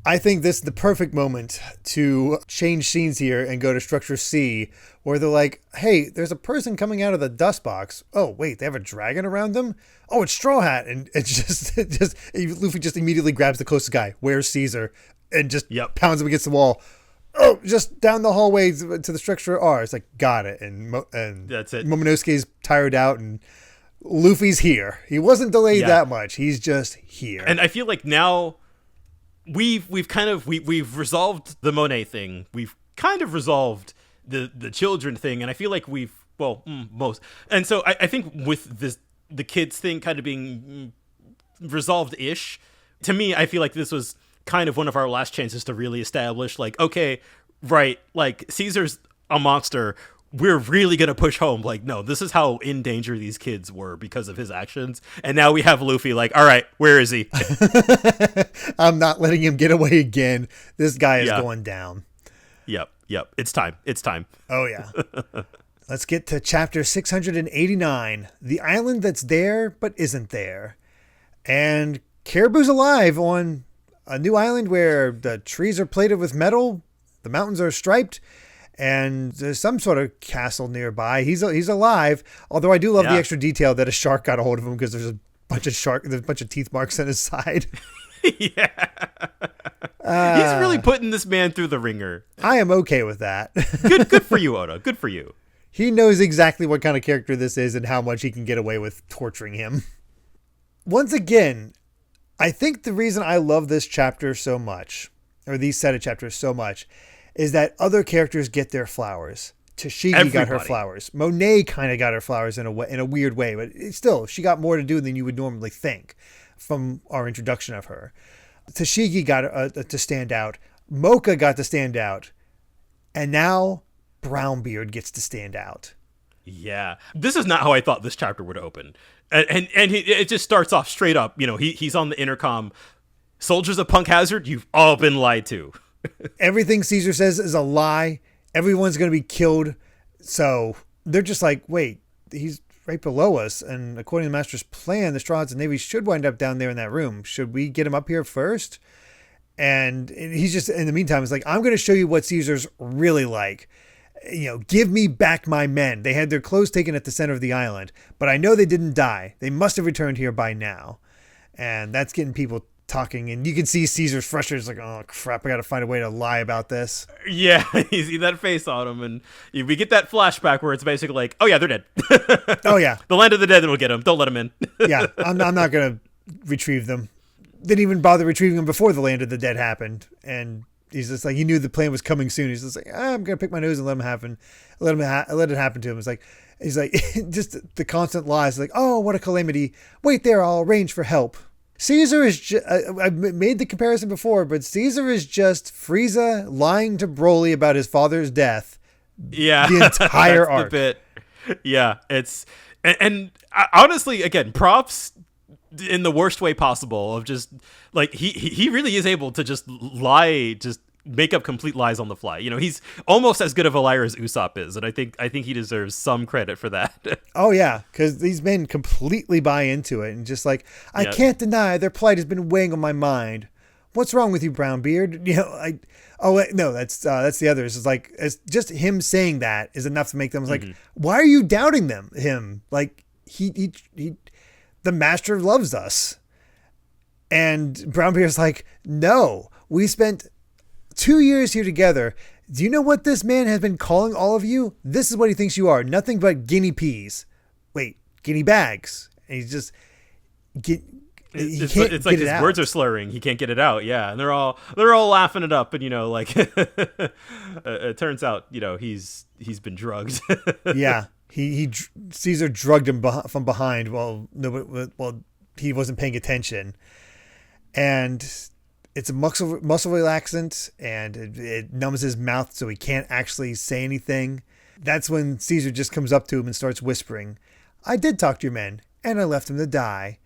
I think this is the perfect moment to change scenes here and go to structure C, where they're like, hey, there's a person coming out of the dust box. Oh, wait, they have a dragon around them? Oh, it's Straw Hat. And Luffy just immediately grabs the closest guy. Where's Caesar? And just pounds him against the wall. Oh, just down the hallway to the structure R. It's like, got it. And that's it. Momonosuke's tired out and Luffy's here. He wasn't delayed that much. He's just here. And I feel like now we've resolved the Monet thing. We've kind of resolved the children thing, and I feel like most. And so I think with the kids thing kind of being resolved-ish, to me, I feel like this was kind of one of our last chances to really establish, like, okay, right, like, Caesar's a monster. We're really going to push home, like, no, this is how in danger these kids were because of his actions. And now we have Luffy like, all right, where is he? I'm not letting him get away again. This guy is going down. Yep. It's time. Oh, yeah. Let's get to chapter 689, The Island That's There But Isn't There. And Caribou's alive on a new island where the trees are plated with metal, the mountains are striped, and there's some sort of castle nearby. He's alive, although I do love the extra detail that a shark got a hold of him because there's a bunch of teeth marks on his side. Yeah. He's really putting this man through the ringer. I am okay with that. Good for you, Oda. Good for you. He knows exactly what kind of character this is and how much he can get away with torturing him. Once again, I think the reason I love this chapter so much, or these set of chapters so much, is that other characters get their flowers. Tashigi got her flowers. Monet kind of got her flowers in a weird way, but still, she got more to do than you would normally think from our introduction of her. Tashigi got to stand out. Mocha got to stand out. And now Brownbeard gets to stand out. Yeah. This is not how I thought this chapter would open. And it just starts off straight up. You know, he's on the intercom. Soldiers of Punk Hazard, you've all been lied to. Everything Caesar says is a lie. Everyone's going to be killed. So they're just like, wait, he's right below us. And according to the Master's plan, the Straw Hats and Navy should wind up down there in that room. Should we get him up here first? And he's just, in the meantime, it's like, I'm going to show you what Caesar's really like. You know, give me back my men. They had their clothes taken at the center of the island, but I know they didn't die. They must have returned here by now. And that's getting people talking, and you can see Caesar's frustrated. It's like, oh crap, I gotta find a way to lie about this. Yeah, you see that face on him, and we get that flashback where it's basically like, oh yeah, they're dead. Oh yeah, the land of the dead will get them. Don't let them in. Yeah, I'm not gonna retrieve them. Didn't even bother retrieving them before the land of the dead happened. And he's just like, he knew the plan was coming soon. He's just like, I'm gonna pick my nose and let it happen to him. It's like, he's like, just the constant lies. Like, oh, what a calamity. Wait there, I'll arrange for help. Caesar is just, I've made the comparison before, but Caesar is just Frieza lying to Broly about his father's death. Yeah. The entire arc. The bit. Yeah. It's, and honestly, again, props in the worst way possible of just like, he really is able to just lie, just make up complete lies on the fly. You know, he's almost as good of a liar as Usopp is, and I think he deserves some credit for that. Oh yeah, because these men completely buy into it and just like, I can't deny their plight has been weighing on my mind. What's wrong with you, Brownbeard? You know, that's the others. It's like, it's just him saying that is enough to make them like, why are you doubting him? Like he the Master loves us. And Brownbeard's like, no, we spent 2 years here together. Do you know what this man has been calling all of you? This is what he thinks you are. Nothing but guinea peas. Wait, guinea bags. And he's just it's like his words are slurring. He can't get it out. Yeah, and they're all laughing it up. And you know, like it turns out, you know, he's been drugged. Yeah, Caesar drugged him from behind while he wasn't paying attention, and it's a muscle relaxant, and it numbs his mouth so he can't actually say anything. That's when Caesar just comes up to him and starts whispering, I did talk to your men, and I left them to die.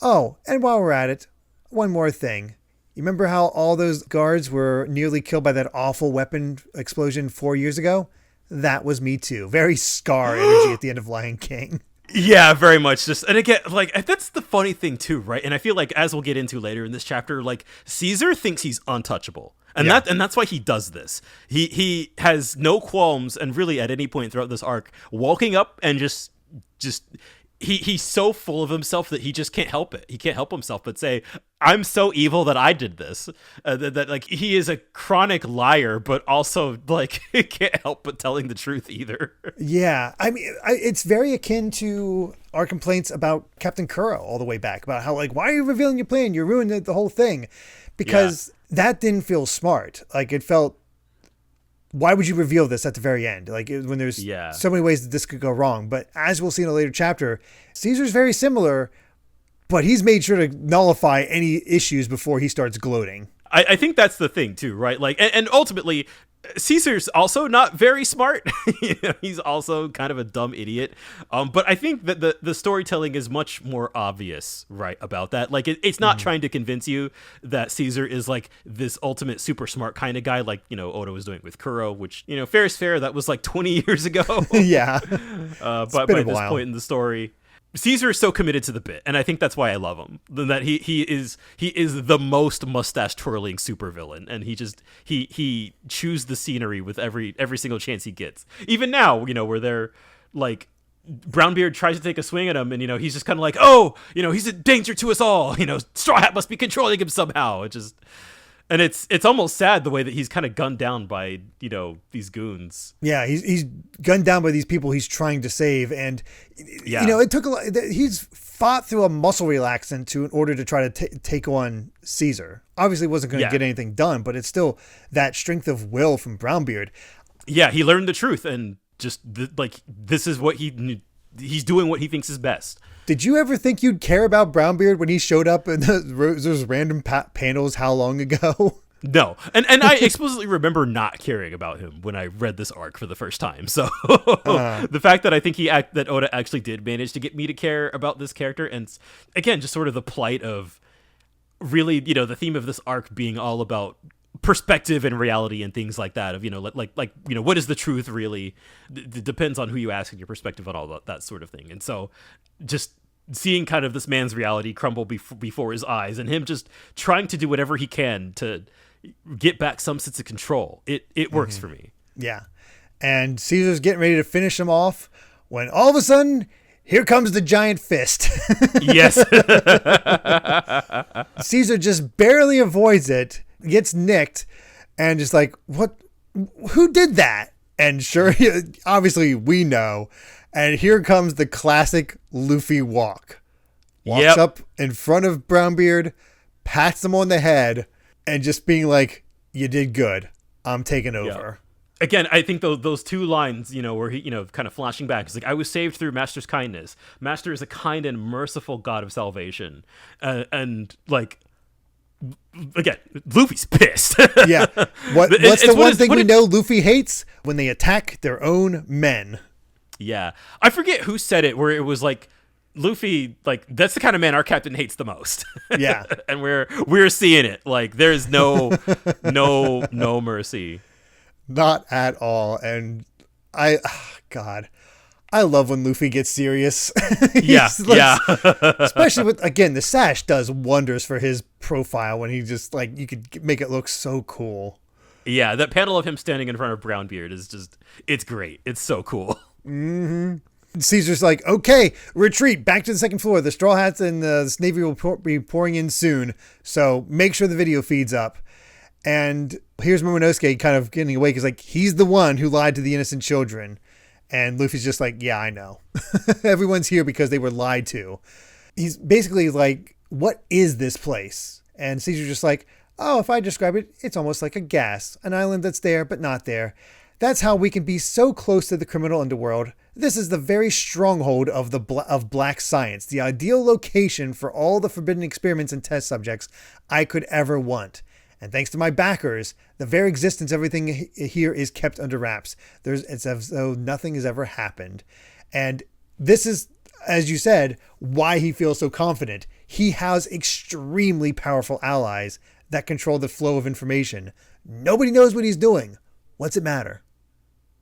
Oh, and while we're at it, one more thing. You remember how all those guards were nearly killed by that awful weapon explosion 4 years ago? that was me too. Very Scar energy at the end of Lion King. Yeah, very much. Just, and again, like, that's the funny thing too, right? And I feel like, as we'll get into later in this chapter, like, Caesar thinks he's untouchable. And that's why he does this. He has no qualms, and really at any point throughout this arc, walking up and just he's so full of himself that he just can't help it. He can't help himself but say, I'm so evil that I did this. That like, he is a chronic liar, but also, like, he can't help but telling the truth either. Yeah. I mean, it's very akin to our complaints about Captain Kuro all the way back, about how, like, why are you revealing your plan? You're ruining the whole thing. Because that didn't feel smart. Like, it felt, why would you reveal this at the very end? Like, when there's so many ways that this could go wrong. But as we'll see in a later chapter, Caesar's very similar, but he's made sure to nullify any issues before he starts gloating. I think that's the thing too, right? Like, and ultimately, Caesar's also not very smart. He's also kind of a dumb idiot. But I think that the storytelling is much more obvious, right, about that. Like, it's not trying to convince you that Caesar is like this ultimate super smart kind of guy, like, Oda was doing with Kuro, which, fair is fair. That was like 20 years ago. Yeah. But by this point in the story, Caesar is so committed to the bit, and I think that's why I love him. That he is the most mustache twirling supervillain, and he chews the scenery with every single chance he gets. Even now, where they're like, Brownbeard tries to take a swing at him, and he's just kind of like, oh, he's a danger to us all. Straw Hat must be controlling him somehow. And it's almost sad the way that he's kind of gunned down by, these goons. Yeah, he's gunned down by these people he's trying to save. And, it took a lot. He's fought through a muscle relaxant in order to try to take on Caesar. Obviously wasn't going to get anything done, but it's still that strength of will from Brownbeard. Yeah, he learned the truth, and just, this is what he's doing what he thinks is best. Did you ever think you'd care about Brownbeard when he showed up in those random panels how long ago? No. And I explicitly remember not caring about him when I read this arc for the first time. So the fact that I think that Oda actually did manage to get me to care about this character, and again, just sort of the plight of really, the theme of this arc being all about perspective and reality and things like that, of what is the truth really? Depends on who you ask and your perspective on all that sort of thing. And so just seeing kind of this man's reality crumble before his eyes, and him just trying to do whatever he can to get back some sense of control, it works for me. Yeah. And Caesar's getting ready to finish him off when all of a sudden, here comes the giant fist. Yes. Caesar just barely avoids it, gets nicked, and just like, what? Who did that? And sure, obviously we know. And here comes the classic Luffy walk. Walks up in front of Brownbeard, pats him on the head, and just being like, you did good. I'm taking over. Again, I think those two lines, where he, kind of flashing back, it's like, I was saved through Master's kindness. Master is a kind and merciful God of salvation. And like, again, Luffy's pissed. Yeah. What's the one thing we know Luffy hates? When they attack their own men. Yeah. I forget who said it, where it was like, Luffy, like, that's the kind of man our captain hates the most. Yeah. And we're seeing it. Like, there's no mercy. Not at all. And God, I love when Luffy gets serious. Especially with, again, the sash does wonders for his profile when he just, like, you could make it look so cool. Yeah, that panel of him standing in front of Brownbeard is just, it's great. It's so cool. Mm-hmm. Caesar's like, okay, retreat back to the second floor. The Straw Hats and the Navy will be pouring in soon. So make sure the video feeds up. And here's Momonosuke kind of getting awake. He's like, he's the one who lied to the innocent children. And Luffy's just like, yeah, I know. Everyone's here because they were lied to. He's basically like, what is this place? And Caesar's just like, oh, if I describe it, it's almost like a gas. An island that's there, but not there. That's how we can be so close to the criminal underworld. This is the very stronghold of black science, the ideal location for all the forbidden experiments and test subjects I could ever want. And thanks to my backers, the very existence of everything here is kept under wraps. It's as though nothing has ever happened. And this is, as you said, why he feels so confident. He has extremely powerful allies that control the flow of information. Nobody knows what he's doing. What's it matter?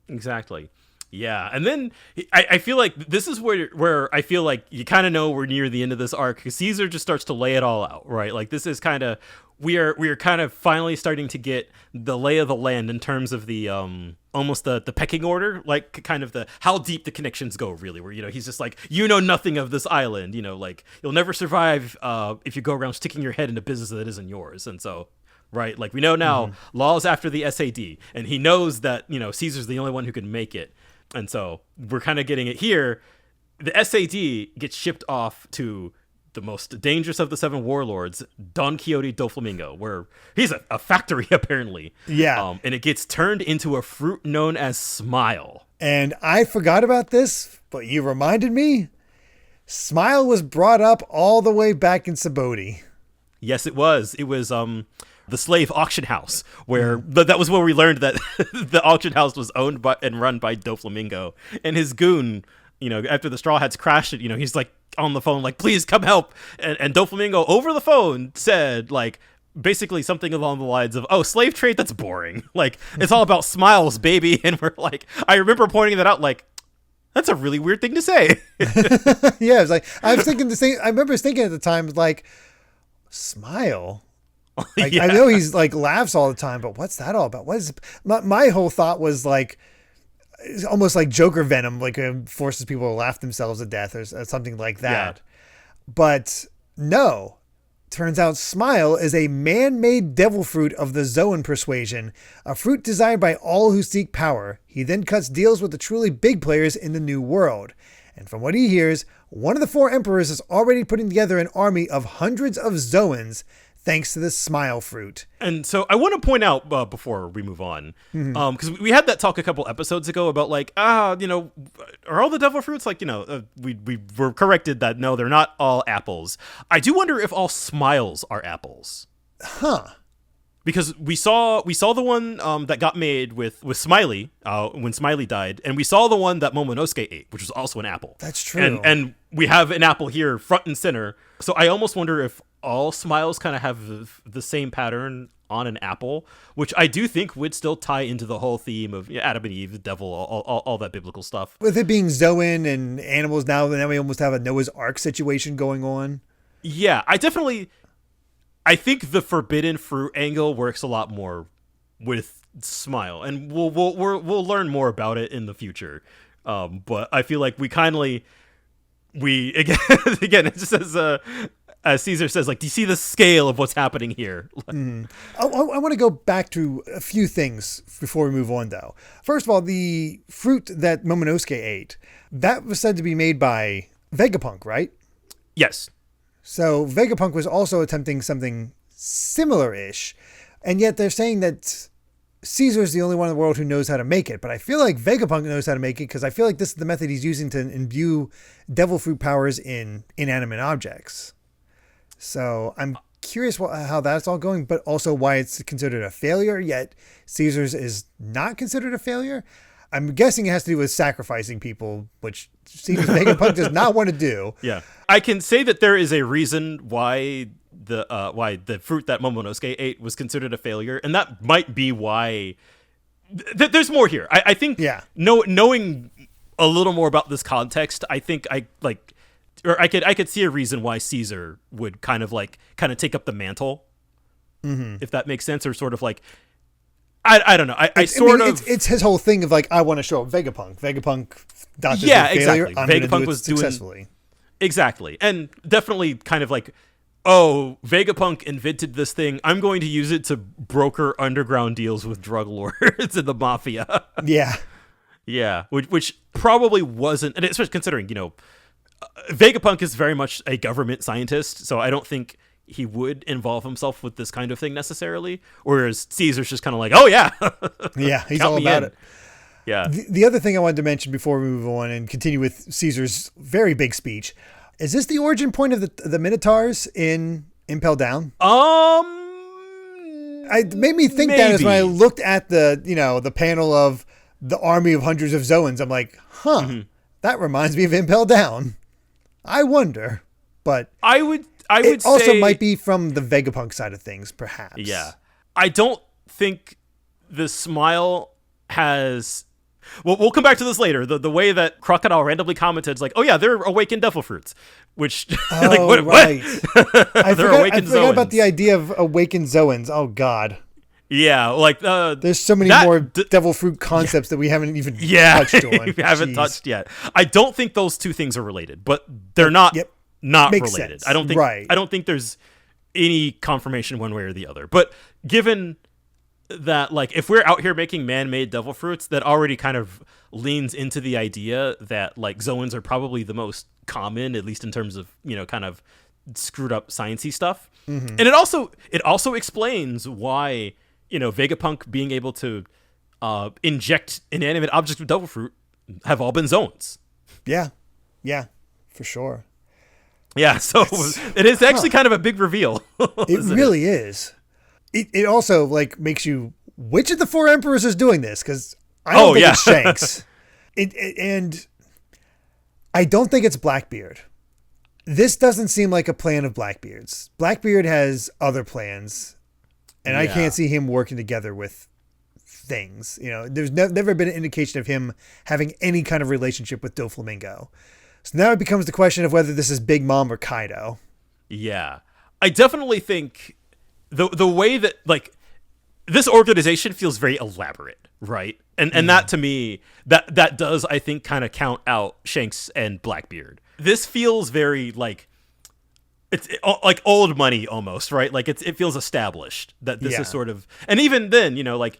Exactly. Yeah, and then I feel like this is where I feel like you kind of know we're near the end of this arc, because Caesar just starts to lay it all out, right? Like this is kind of we are kind of finally starting to get the lay of the land in terms of the almost the pecking order, like kind of the how deep the connections go, really, where he's just like, nothing of this island, like you'll never survive if you go around sticking your head in a business that isn't yours. And so, right, like we know now, Law's after the SAD, and he knows that Caesar's the only one who can make it. And so we're kind of getting it here. The SAD gets shipped off to the most dangerous of the 7 warlords, Don Quixote Doflamingo, where he's a factory, apparently. Yeah. And it gets turned into a fruit known as Smile. And I forgot about this, but you reminded me. Smile was brought up all the way back in Saboti. Yes, it was. It was the slave auction house, where that was where we learned that the auction house was owned by and run by Doflamingo, and his goon, after the Straw Hats crashed it, he's like on the phone, like, please come help. And Doflamingo over the phone said, like, basically something along the lines of, oh, slave trade, that's boring. Like, it's all about smiles, baby. And we're like, I remember pointing that out, like, that's a really weird thing to say. Yeah, it's like, I was thinking the same. I remember thinking at the time, like, Smile. Like, yeah. I know he's like laughs all the time, but what's that all about? What is my whole thought was like, it's almost like Joker venom, like forces people to laugh themselves to death or something like that. Yeah. But no, turns out Smile is a man-made devil fruit of the Zoan persuasion, a fruit desired by all who seek power. He then cuts deals with the truly big players in the new world. And from what he hears, one of the 4 emperors is already putting together an army of hundreds of Zoans, thanks to the Smile fruit. And so I want to point out before we move on, because we had that talk a couple episodes ago about like, are all the devil fruits like, we were corrected that no, they're not all apples. I do wonder if all Smiles are apples. Huh. Because we saw the one that got made with Smiley when Smiley died, and we saw the one that Momonosuke ate, which was also an apple. That's true. And we have an apple here front and center. So I almost wonder if all Smiles kind of have the same pattern on an apple, which I do think would still tie into the whole theme of Adam and Eve, the devil, all that biblical stuff. With it being Zoan and animals now we almost have a Noah's Ark situation going on. Yeah, I think the forbidden fruit angle works a lot more with Smile, and we'll learn more about it in the future. But I feel like we again it just as Caesar says, like, do you see the scale of what's happening here? I want to go back to a few things before we move on, though. First of all, the fruit that Momonosuke ate, that was said to be made by Vegapunk, right? Yes. So Vegapunk was also attempting something similar-ish, and yet they're saying that Caesar's the only one in the world who knows how to make it. But I feel like Vegapunk knows how to make it, because I feel like this is the method he's using to imbue devil fruit powers in inanimate objects. So I'm curious how that's all going, but also why it's considered a failure, yet Caesar's is not considered a failure. I'm guessing it has to do with sacrificing people, which seems Vegapunk does not want to do. Yeah, I can say that there is a reason why the fruit that Momonosuke ate was considered a failure, and that might be why. There's more here. I think. Yeah. Knowing a little more about this context, I think I could see a reason why Caesar would kind of take up the mantle, if that makes sense, or sort of like. I don't know. It's his whole thing of like, I want to show up Vegapunk. Vegapunk not just a failure. Exactly. I'm Vegapunk do was successfully. Exactly. And definitely kind of like, oh, Vegapunk invented this thing. I'm going to use it to broker underground deals with drug lords and the mafia. Yeah. Yeah. Which probably wasn't, and especially considering, Vegapunk is very much a government scientist, so I don't think he would involve himself with this kind of thing necessarily, whereas Caesar's just kind of like, oh yeah. Yeah, he's all about it. Yeah. The other thing I wanted to mention before we move on and continue with Caesar's very big speech, is this the origin point of the Minotaurs in Impel Down? It made me think that as when I looked at the panel of the army of hundreds of Zoans, I'm like, that reminds me of Impel Down. I wonder, but I would it also say, might be from the Vegapunk side of things, perhaps. Yeah. I don't think the Smile has... We'll come back to this later. The way that Crocodile randomly commented, like, oh yeah, they're awakened devil fruits, which like right. I awakened forgot about the idea of awakened Zoans. Oh God. Yeah, like there's so many more devil fruit concepts that we haven't even touched on. We haven't touched yet. I don't think those two things are related, but they're not Makes related. Sense. I don't think there's any confirmation one way or the other. But given that, like, if we're out here making man-made devil fruits, that already kind of leans into the idea that, like, Zoans are probably the most common, at least in terms of, you know, kind of screwed up sciencey stuff. Mm-hmm. And it also explains why, you know, Vegapunk being able to inject inanimate objects with devil fruit have all been Zoans. Yeah, for sure. Yeah, so it is actually kind of a big reveal. It really is. It also, like, makes you, which of the four emperors is doing this? Because I don't think it's Shanks. And I don't think it's Blackbeard. This doesn't seem like a plan of Blackbeard's. Blackbeard has other plans, and I can't see him working together with things. You know, there's never been an indication of him having any kind of relationship with Doflamingo. So now it becomes the question of whether this is Big Mom or Kaido. Yeah. I definitely think the way that, like, this organization feels very elaborate, right? And that, to me, that does, I think, kind of count out Shanks and Blackbeard. This feels very, like, it's like old money almost, right? Like, it feels established that this is sort of, and even then, you know, like,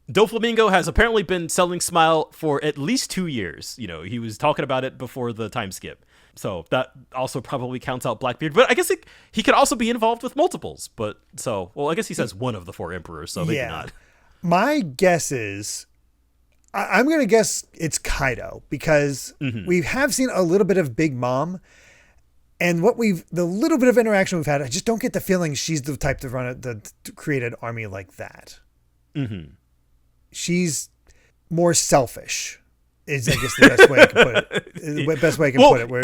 Doflamingo has apparently been selling Smile for at least 2 years. You know, he was talking about it before the time skip. So that also probably counts out Blackbeard. But I guess he could also be involved with multiples. But I guess he says one of the four emperors, so maybe not. My guess is, I'm going to guess it's Kaido, because we have seen a little bit of Big Mom. And the little bit of interaction we've had, I just don't get the feeling she's the type to create an army like that. Mm-hmm. She's more selfish, is, I guess, the best way I can put it. The best way I can put it. Where,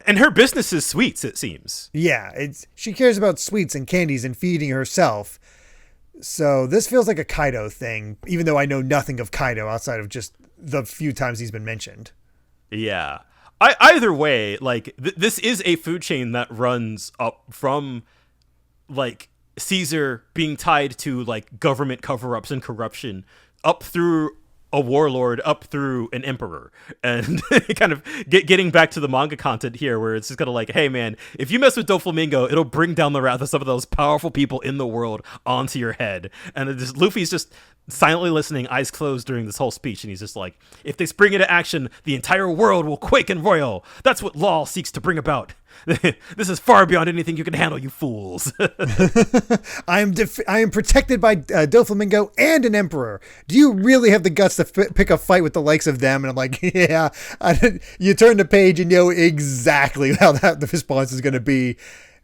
and her business is sweets, it seems. Yeah, she cares about sweets and candies and feeding herself. So this feels like a Kaido thing, even though I know nothing of Kaido outside of just the few times he's been mentioned. Yeah. Either way, like, this is a food chain that runs up from, like, Caesar being tied to, like, government cover-ups and corruption, up through a warlord, up through an emperor, and kind of getting back to the manga content here, where it's just kind of like, hey man, if you mess with Doflamingo, it'll bring down the wrath of some of those powerful people in the world onto your head. And Luffy's just silently listening, eyes closed during this whole speech, and he's just like, if they spring into action, the entire world will quake and roil. That's what law seeks to bring about. This is far beyond anything you can handle, you fools. I am protected by Doflamingo and an emperor. Do you really have the guts to pick a fight with the likes of them? And I'm like, yeah. You turn the page and you know exactly how the response is going to be.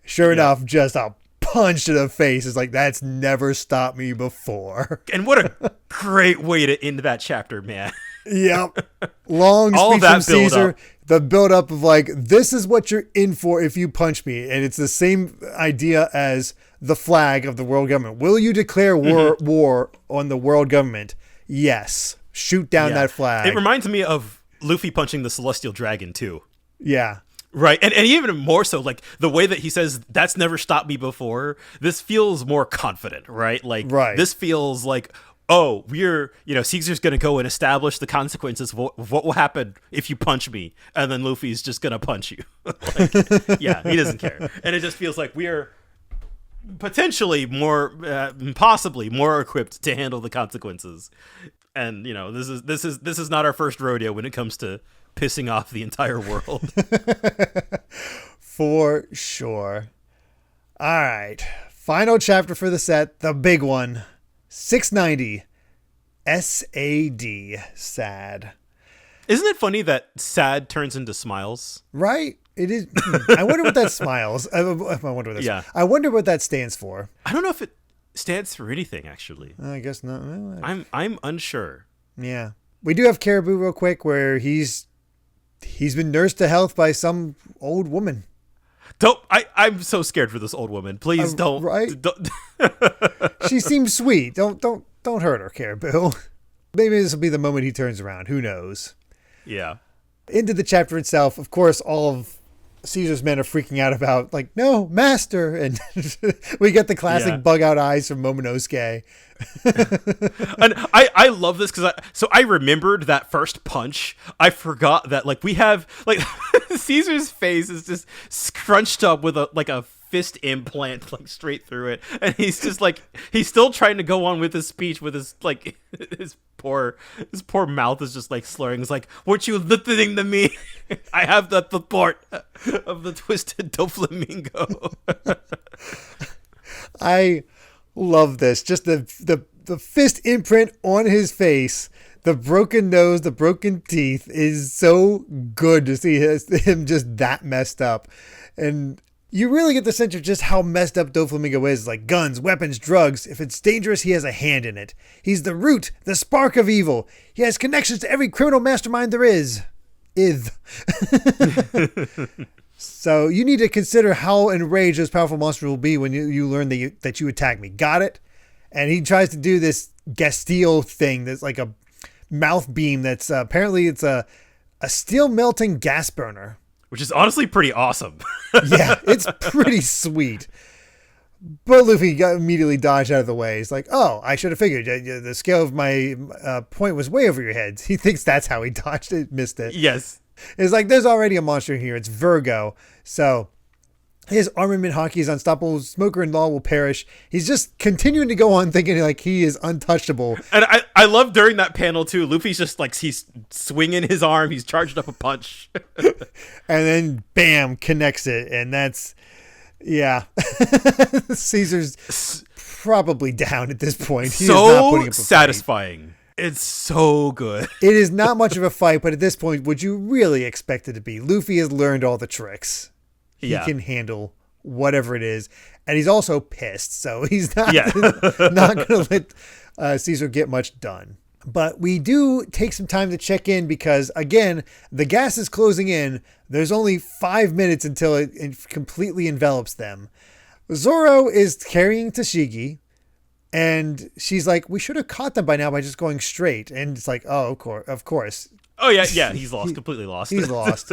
Sure enough, just a punch to the face is like, that's never stopped me before. And what a great way to end that chapter, man. Yep. Long speech from Caesar. The build up of, like, this is what you're in for if you punch me. And it's the same idea as the flag of the world government. Will you declare war on the world government? Yes. Shoot down that flag. It reminds me of Luffy punching the Celestial Dragon too. Yeah. Right. And even more so, like, the way that he says, that's never stopped me before. This feels more confident, right? Like, this feels like, oh, Caesar's going to go and establish the consequences of what will happen if you punch me. And then Luffy's just going to punch you. Like, yeah, he doesn't care. And it just feels like we are potentially possibly more equipped to handle the consequences. And, you know, this is not our first rodeo when it comes to pissing off the entire world. For sure. All right. Final chapter for the set, the big one. 690 SAD, sad. Isn't it funny that sad turns into smiles? Right? It is. I wonder what that smiles. I wonder what that stands for. I don't know if it stands for anything, actually. I guess not. Well, I'm unsure. Yeah. We do have Caribou real quick, where he's been nursed to health by some old woman. I'm so scared for this old woman. Please don't. Right? Don't. She seems sweet. Don't hurt her, Caribou. Maybe this will be the moment he turns around. Who knows? Yeah. Into the chapter itself, of course, all of Caesar's men are freaking out about, like, no, master. And we get the classic bug out eyes from Momonosuke. And I love this because I remembered that first punch. I forgot that, like, we have, like, Caesar's face is just scrunched up with a fist implant, like, straight through it, and he's just like, he's still trying to go on with his speech with his, like, his poor mouth is just like slurring. It's like, weren't you listening to me? I have the support of the twisted Doflamingo. I love this. Just the fist imprint on his face, the broken nose, the broken teeth is so good to see him just that messed up. And you really get the sense of just how messed up Doflamingo is. Like, guns, weapons, drugs. If it's dangerous, he has a hand in it. He's the root, the spark of evil. He has connections to every criminal mastermind there is. So you need to consider how enraged this powerful monster will be when you learn that you attack me. Got it? And he tries to do this Gastille thing that's like a mouth beam that's apparently it's a steel melting gas burner. Which is honestly pretty awesome. Yeah, it's pretty sweet. But Luffy immediately dodged out of the way. He's like, oh, I should have figured. The scale of my point was way over your head. He thinks that's how he dodged it, missed it. Yes. It's like, there's already a monster here. It's Virgo. So his armament hockey is unstoppable. Smoker and Law will perish. He's just continuing to go on thinking like he is untouchable. And I love during that panel too, Luffy's just like, he's swinging his arm. He's charged up a punch. And then bam, connects it. And that's, yeah. Caesar's probably down at this point. He so is not putting up a satisfying. Fight. It's so good. It is not much of a fight, but at this point, would you really expect it to be? Luffy has learned all the tricks. He can handle whatever it is. And he's also pissed. So he's not, not going to let Caesar get much done. But we do take some time to check in because, again, the gas is closing in. There's only 5 minutes until it completely envelops them. Zoro is carrying Tashigi. And she's like, we should have caught them by now by just going straight. And it's like, oh, of course. Oh, yeah. He's lost. Completely lost. He's lost.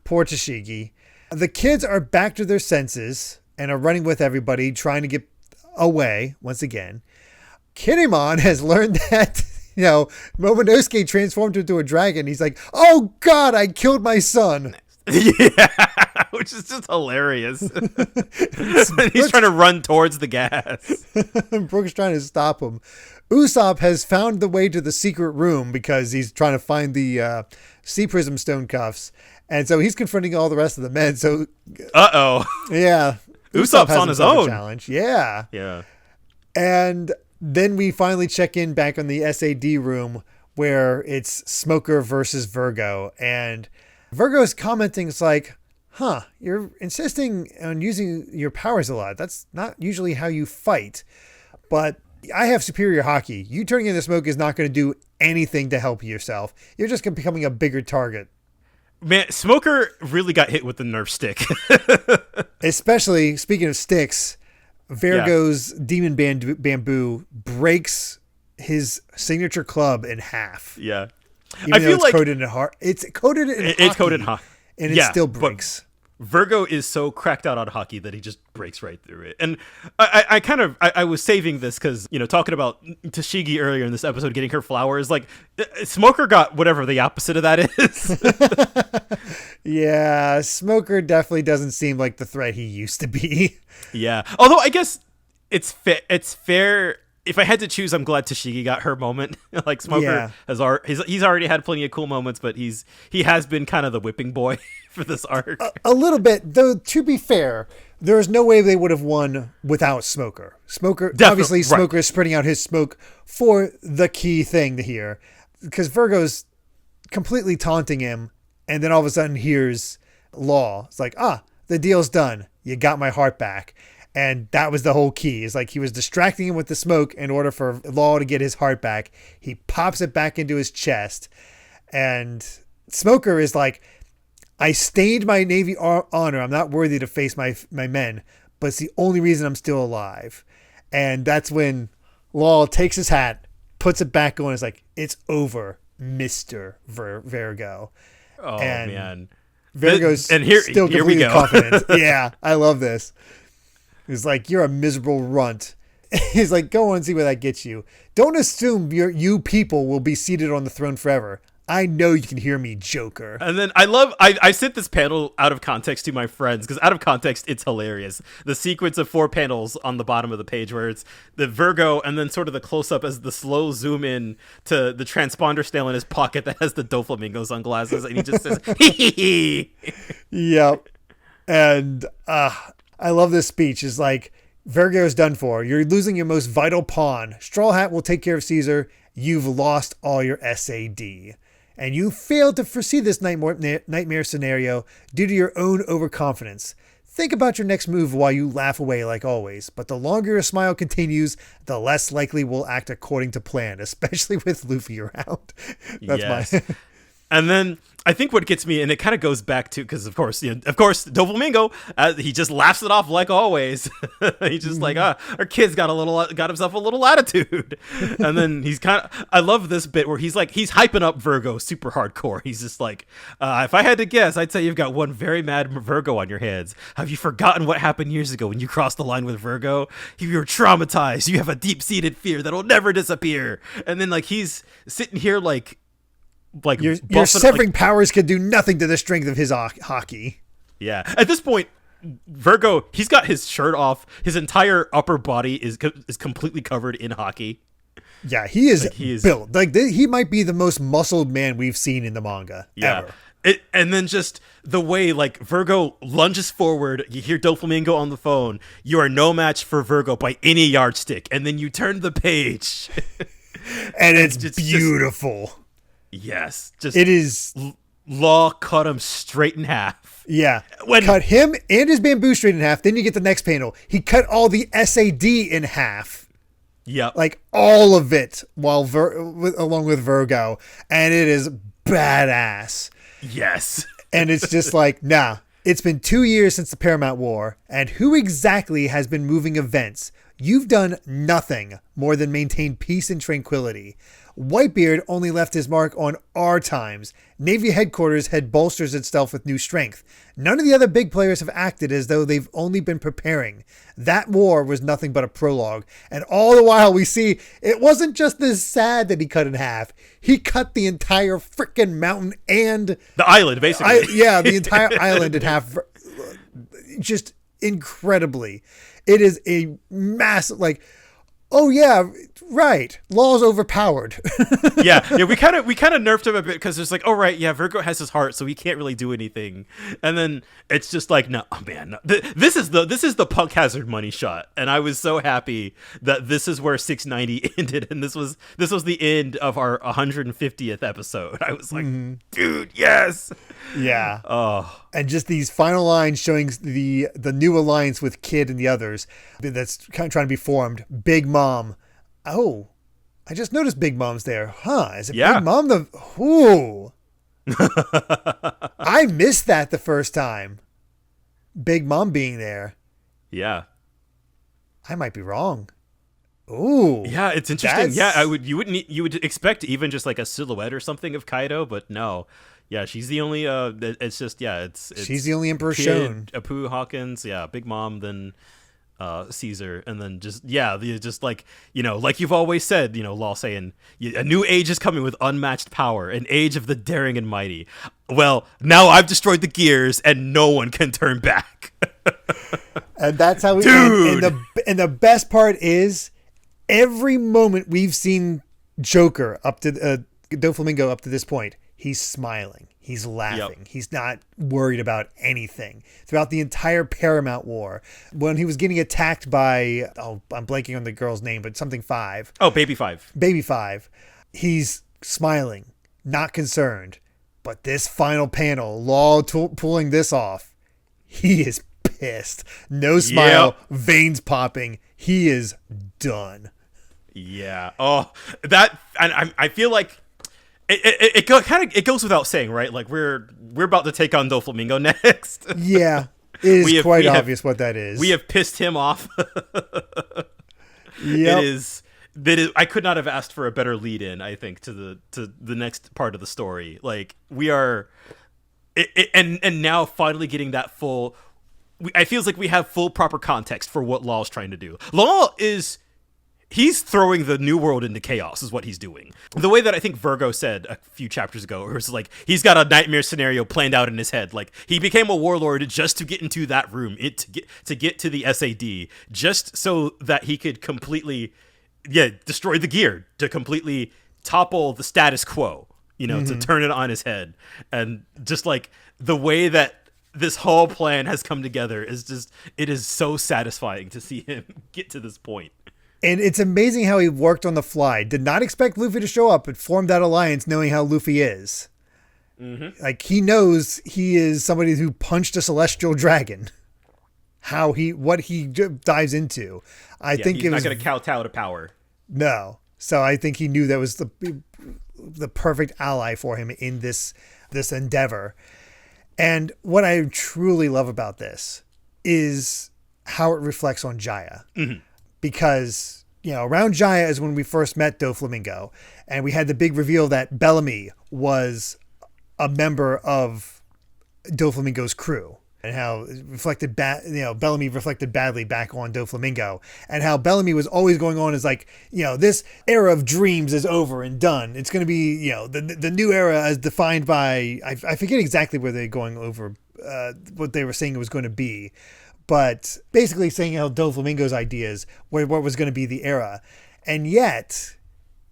Poor Tashigi. The kids are back to their senses and are running with everybody, trying to get away once again. Kinemon has learned that, Momonosuke transformed into a dragon. He's like, oh, God, I killed my son. Yeah, which is just hilarious. He's trying to run towards the gas. Brooke's trying to stop him. Usopp has found the way to the secret room because he's trying to find the Sea Prism stone cuffs. And so he's confronting all the rest of the men. So, yeah, Usopp's on his own challenge. Yeah. Yeah. And then we finally check in back on the SAD room where it's Smoker versus Virgo. And Virgo's commenting, it's like, you're insisting on using your powers a lot. That's not usually how you fight. But I have superior hockey. You turning into smoke is not going to do anything to help yourself. You're just becoming a bigger target. Man, Smoker really got hit with the Nerf stick. Especially, speaking of sticks, Virgo's Demon Bamboo breaks his signature club in half. Yeah. Even though it's coated in heart. It's coated in hockey. It's coated in hockey. And it still breaks. Virgo is so cracked out on hockey that he just breaks right through it. And I was saving this because, talking about Tashigi earlier in this episode, getting her flowers, like Smoker got whatever the opposite of that is. Yeah, Smoker definitely doesn't seem like the threat he used to be. Yeah. Although I guess it's fair. If I had to choose, I'm glad Tashigi got her moment. Like Smoker he's already had plenty of cool moments, but he has been kind of the whipping boy for this arc. A little bit, though. To be fair, there is no way they would have won without Smoker. Obviously, Smoker is spreading out his smoke for the key thing to hear, because Virgo's completely taunting him, and then all of a sudden hears Law. It's like, the deal's done. You got my heart back. And that was the whole key. It's like he was distracting him with the smoke in order for Law to get his heart back. He pops it back into his chest. And Smoker is like, I stained my Navy honor. I'm not worthy to face my men. But it's the only reason I'm still alive. And that's when Law takes his hat, puts it back on. It's like, it's over, Mr. Virgo. Oh, and man. Virgo's and here, still here we completely go. confident. Yeah, I love this. He's like, you're a miserable runt. He's like, go on and see where that gets you. Don't assume you people will be seated on the throne forever. I know you can hear me, Joker. And then I sent this panel out of context to my friends because out of context, it's hilarious. The sequence of 4 panels on the bottom of the page where it's the Virgo and then sort of the close up as the slow zoom in to the transponder still in his pocket that has the Doflamingo sunglasses. And he just says, hee hee hee. Yep. And I love this speech. It's like, Virgo's done for. You're losing your most vital pawn. Straw Hat will take care of Caesar. You've lost all your SAD. And you failed to foresee this nightmare scenario due to your own overconfidence. Think about your next move while you laugh away like always. But the longer your smile continues, the less likely we'll act according to plan, especially with Luffy around. That's my... And then I think what gets me, and it kind of goes back to, because of course, Doflamingo, he just laughs it off like always. He's just like, our kid's got himself a little attitude. And then he's I love this bit where he's hyping up Virgo super hardcore. He's just like, if I had to guess, I'd say you've got one very mad Virgo on your hands. Have you forgotten what happened years ago when you crossed the line with Virgo? You're traumatized. You have a deep-seated fear that'll never disappear. And then he's sitting here your severing powers could do nothing to the strength of his hockey. Yeah. At this point, Virgo, he's got his shirt off. His entire upper body is completely covered in hockey. Yeah, he is built. He might be the most muscled man we've seen in the manga ever. And then just the way Virgo lunges forward, you hear Doflamingo on the phone. You are no match for Virgo by any yardstick. And then you turn the page. And it's beautiful. Yes, it is. Law cut him straight in half. Yeah, cut him and his bamboo straight in half. Then you get the next panel. He cut all the SAD in half. Yep, all of it, along with Virgo, and it is badass. Yes, and it's just nah. It's been 2 years since the Paramount War, and who exactly has been moving events? You've done nothing more than maintain peace and tranquility. Whitebeard only left his mark on our times. Navy headquarters had bolsters itself with new strength. None of the other big players have acted as though they've only been preparing. That war was nothing but a prologue. And all the while we see it wasn't just this sad that he cut in half. He cut the entire freaking mountain and... the island, basically. The entire island in half. Just incredibly. It is a massive... oh yeah, right. Law's overpowered. yeah. We kind of nerfed him a bit because it's Virgo has his heart, so he can't really do anything. And then it's just no, man. No. This is the Punk Hazard money shot, and I was so happy that this is where 690 ended, and this was the end of our 150th episode. I was like, dude, yes. Yeah. Oh. And just these final lines showing the new alliance with Kid and the others that's kind of trying to be formed. Big Mom. Oh, I just noticed Big Mom's there. Huh? Is it Big Mom? Ooh. I missed that the first time. Big Mom being there. Yeah. I might be wrong. Ooh. Yeah, it's interesting. Yeah, you would expect even just a silhouette or something of Kaido, but no. Yeah, she's the only it's just it's she's the only emperor Kid, shown. Apu Hawkins, Big Mom, then Caesar, and then just like you've always said, Law saying a new age is coming with unmatched power, an age of the daring and mighty. Well, now I've destroyed the gears and no one can turn back. And that's how we Dude. And the best part is every moment we've seen Joker up to Doflamingo up to this point, he's smiling. He's laughing. Yep. He's not worried about anything. Throughout the entire Paramount War, when he was getting attacked by, I'm blanking on the girl's name, but something 5. Oh, Baby 5. Baby 5. He's smiling, not concerned. But this final panel, Law pulling this off, he is pissed. No smile, veins popping. He is done. Yeah. Oh, that, and I feel like it goes without saying, right? We're about to take on Doflamingo next. Yeah, it is quite obvious what that is. We have pissed him off. Yep. I could not have asked for a better lead in, I think, to the next part of the story. Like, we are and now finally getting that full, I feels like we have full proper context for what Law's trying to do. He's throwing the new world into chaos is what he's doing. The way that I think Virgo said a few chapters ago, it was like he's got a nightmare scenario planned out in his head. Like, he became a warlord just to get into that room, to get to the SAD, just so that he could completely destroy the gear, to completely topple the status quo, to turn it on his head. And just like the way that this whole plan has come together it is so satisfying to see him get to this point. And it's amazing how he worked on the fly. Did not expect Luffy to show up, but formed that alliance knowing how Luffy is. Mm-hmm. Like, he knows he is somebody who punched a celestial dragon. What he dives into. I think he's not going to kowtow to power. No. So I think he knew that was the perfect ally for him in this endeavor. And what I truly love about this is how it reflects on Jaya. Mm-hmm. Because, around Jaya is when we first met Doflamingo, and we had the big reveal that Bellamy was a member of Doflamingo's crew, and how it reflected Bellamy reflected badly back on Doflamingo, and how Bellamy was always going on as like, this era of dreams is over and done. It's going to be, the new era as defined by, I forget exactly where they're going over, what they were saying it was going to be. But basically saying how Doflamingo's ideas were what was going to be the era. And yet,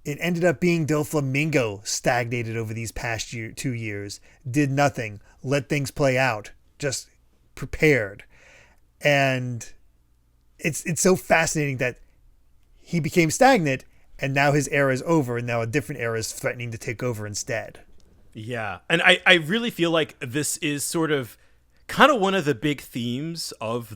it ended up being Doflamingo stagnated over these past 2 years, did nothing, let things play out, just prepared. And it's so fascinating that he became stagnant, and now his era is over, and now a different era is threatening to take over instead. Yeah, and I really feel like this is sort of kind of one of the big themes of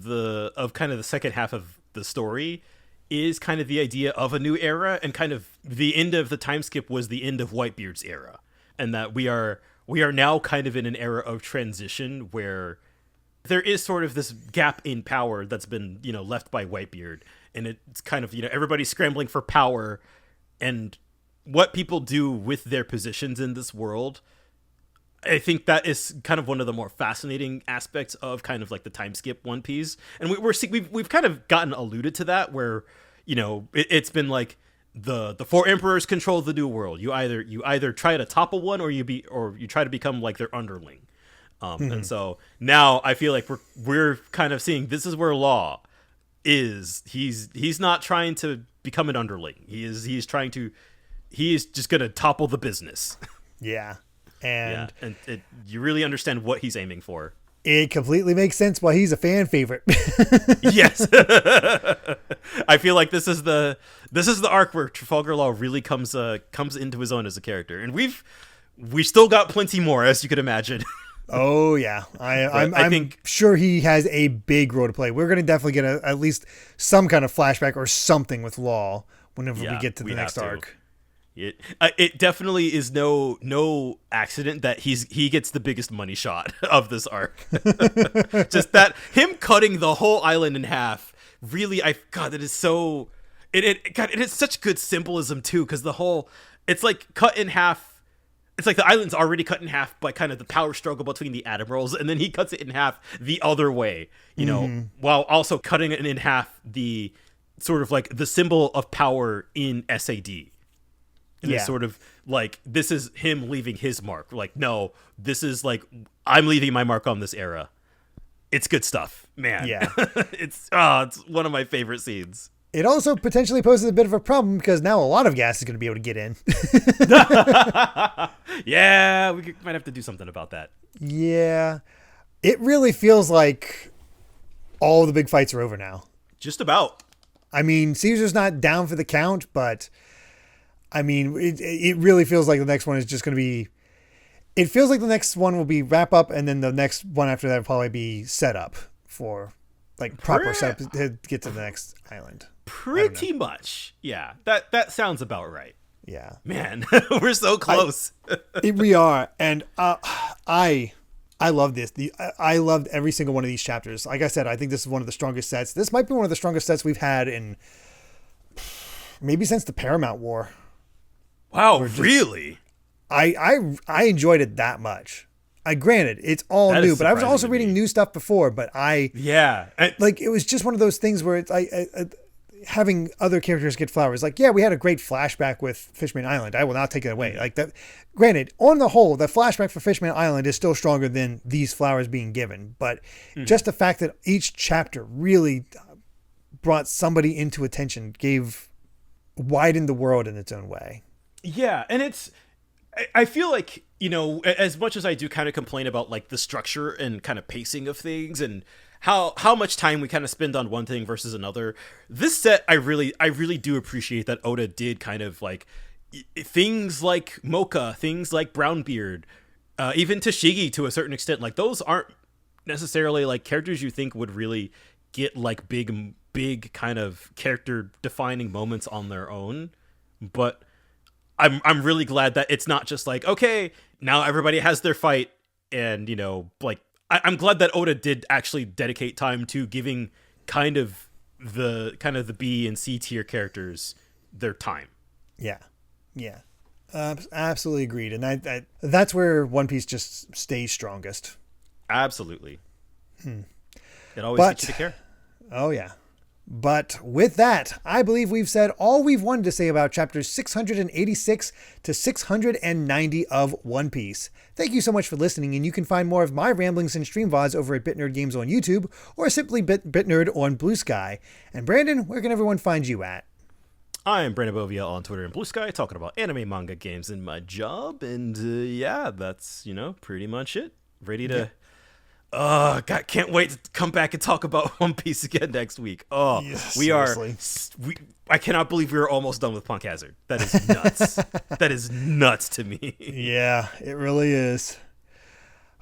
kind of the second half of the story is kind of the idea of a new era, and kind of the end of the time skip was the end of Whitebeard's era, and that we are now kind of in an era of transition where there is sort of this gap in power that's been, left by Whitebeard, and it's kind of, everybody's scrambling for power, and what people do with their positions in this world. I think that is kind of one of the more fascinating aspects of kind of like the time skip One Piece. And we've kind of gotten alluded to that where, it's been like the four emperors control the new world. You either try to topple one or you try to become like their underling. And so now I feel like we're kind of seeing this is where Law is. He's not trying to become an underling. He's just going to topple the business. Yeah. And you really understand what he's aiming for. It completely makes sense why he's a fan favorite. Yes. I feel like this is the arc where Trafalgar Law really comes into his own as a character. And we still got plenty more, as you could imagine. Oh yeah. I think sure he has a big role to play. We're going to definitely get at least some kind of flashback or something with Law whenever we get to the next arc. It definitely is no accident that he gets the biggest money shot of this arc. Just that him cutting the whole island in half. Really, that is so. It is such good symbolism too, because it's like cut in half. It's like the island's already cut in half by kind of the power struggle between the admirals, and then he cuts it in half the other way. While also cutting it in half the sort of like the symbol of power in SAD. And it's sort of like, this is him leaving his mark. Like, no, this is like, I'm leaving my mark on this era. It's good stuff, man. Yeah. It's one of my favorite scenes. It also potentially poses a bit of a problem because now a lot of gas is going to be able to get in. Yeah, we might have to do something about that. Yeah. It really feels like all the big fights are over now. Just about. I mean, Caesar's not down for the count, but I mean, it really feels like the next one is just going to be... It feels like the next one will be wrap up, and then the next one after that will probably be set up for like proper setup to get to the next island. Pretty much. Yeah. That sounds about right. Yeah. Man, we're so close. We are. And I love this. I loved every single one of these chapters. Like I said, I think this is one of the strongest sets. This might be one of the strongest sets we've had in maybe since the Paramount War. Wow, really? I enjoyed it that much. Granted, it's all That new, is but I was also surprising to reading me. new stuff before. But Yeah. like, it was just one of those things where it's having other characters get flowers. Like, yeah, we had a great flashback with Fishman Island. I will not take it away. Like that. Granted, on the whole, the flashback for Fishman Island is still stronger than these flowers being given. But just the fact that each chapter really brought somebody into attention, widened the world in its own way. Yeah, and I feel like, as much as I do kind of complain about like the structure and kind of pacing of things and how much time we kind of spend on one thing versus another, this set I really do appreciate that Oda did kind of like things like Mocha, things like Brownbeard, even Tashigi to a certain extent. Like, those aren't necessarily like characters you think would really get like big kind of character defining moments on their own, but I'm really glad that it's not just like, okay, now everybody has their fight, and like I'm glad that Oda did actually dedicate time to giving kind of the B and C tier characters their time. Yeah. Absolutely agreed. And that's where One Piece just stays strongest. Absolutely. It always gets you to care. Oh yeah. But with that, I believe we've said all we've wanted to say about chapters 686 to 690 of One Piece. Thank you so much for listening, and you can find more of my ramblings and stream VODs over at BitNerd Games on YouTube, or simply BitNerd on BlueSky. And Brandon, where can everyone find you at? I am Brandon Bovia on Twitter and BlueSky, talking about anime, manga, games, and my job. And yeah, that's, pretty much it. Ready to... God, can't wait to come back and talk about One Piece again next week. Oh, yes, we seriously. I cannot believe we are almost done with Punk Hazard. That is nuts. That is nuts to me. Yeah, it really is.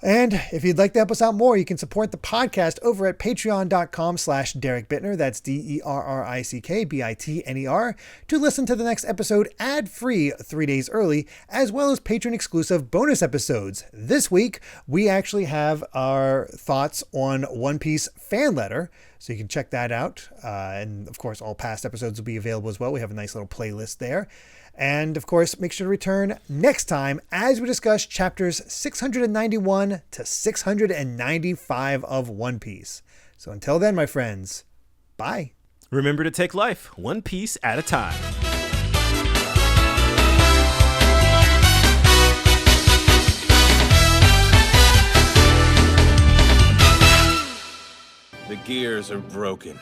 And if you'd like to help us out more, you can support the podcast over at patreon.com/Derrick Bittner. That's DerrickBitner to listen to the next episode ad-free 3 days early, as well as patron-exclusive bonus episodes. This week, we actually have our thoughts on One Piece fan letter, so you can check that out. And of course, all past episodes will be available as well. We have a nice little playlist there. And of course, make sure to return next time as we discuss chapters 691 to 695 of One Piece. So until then, my friends, bye. Remember to take life one piece at a time. The gears are broken.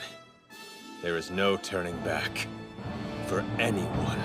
There is no turning back for anyone.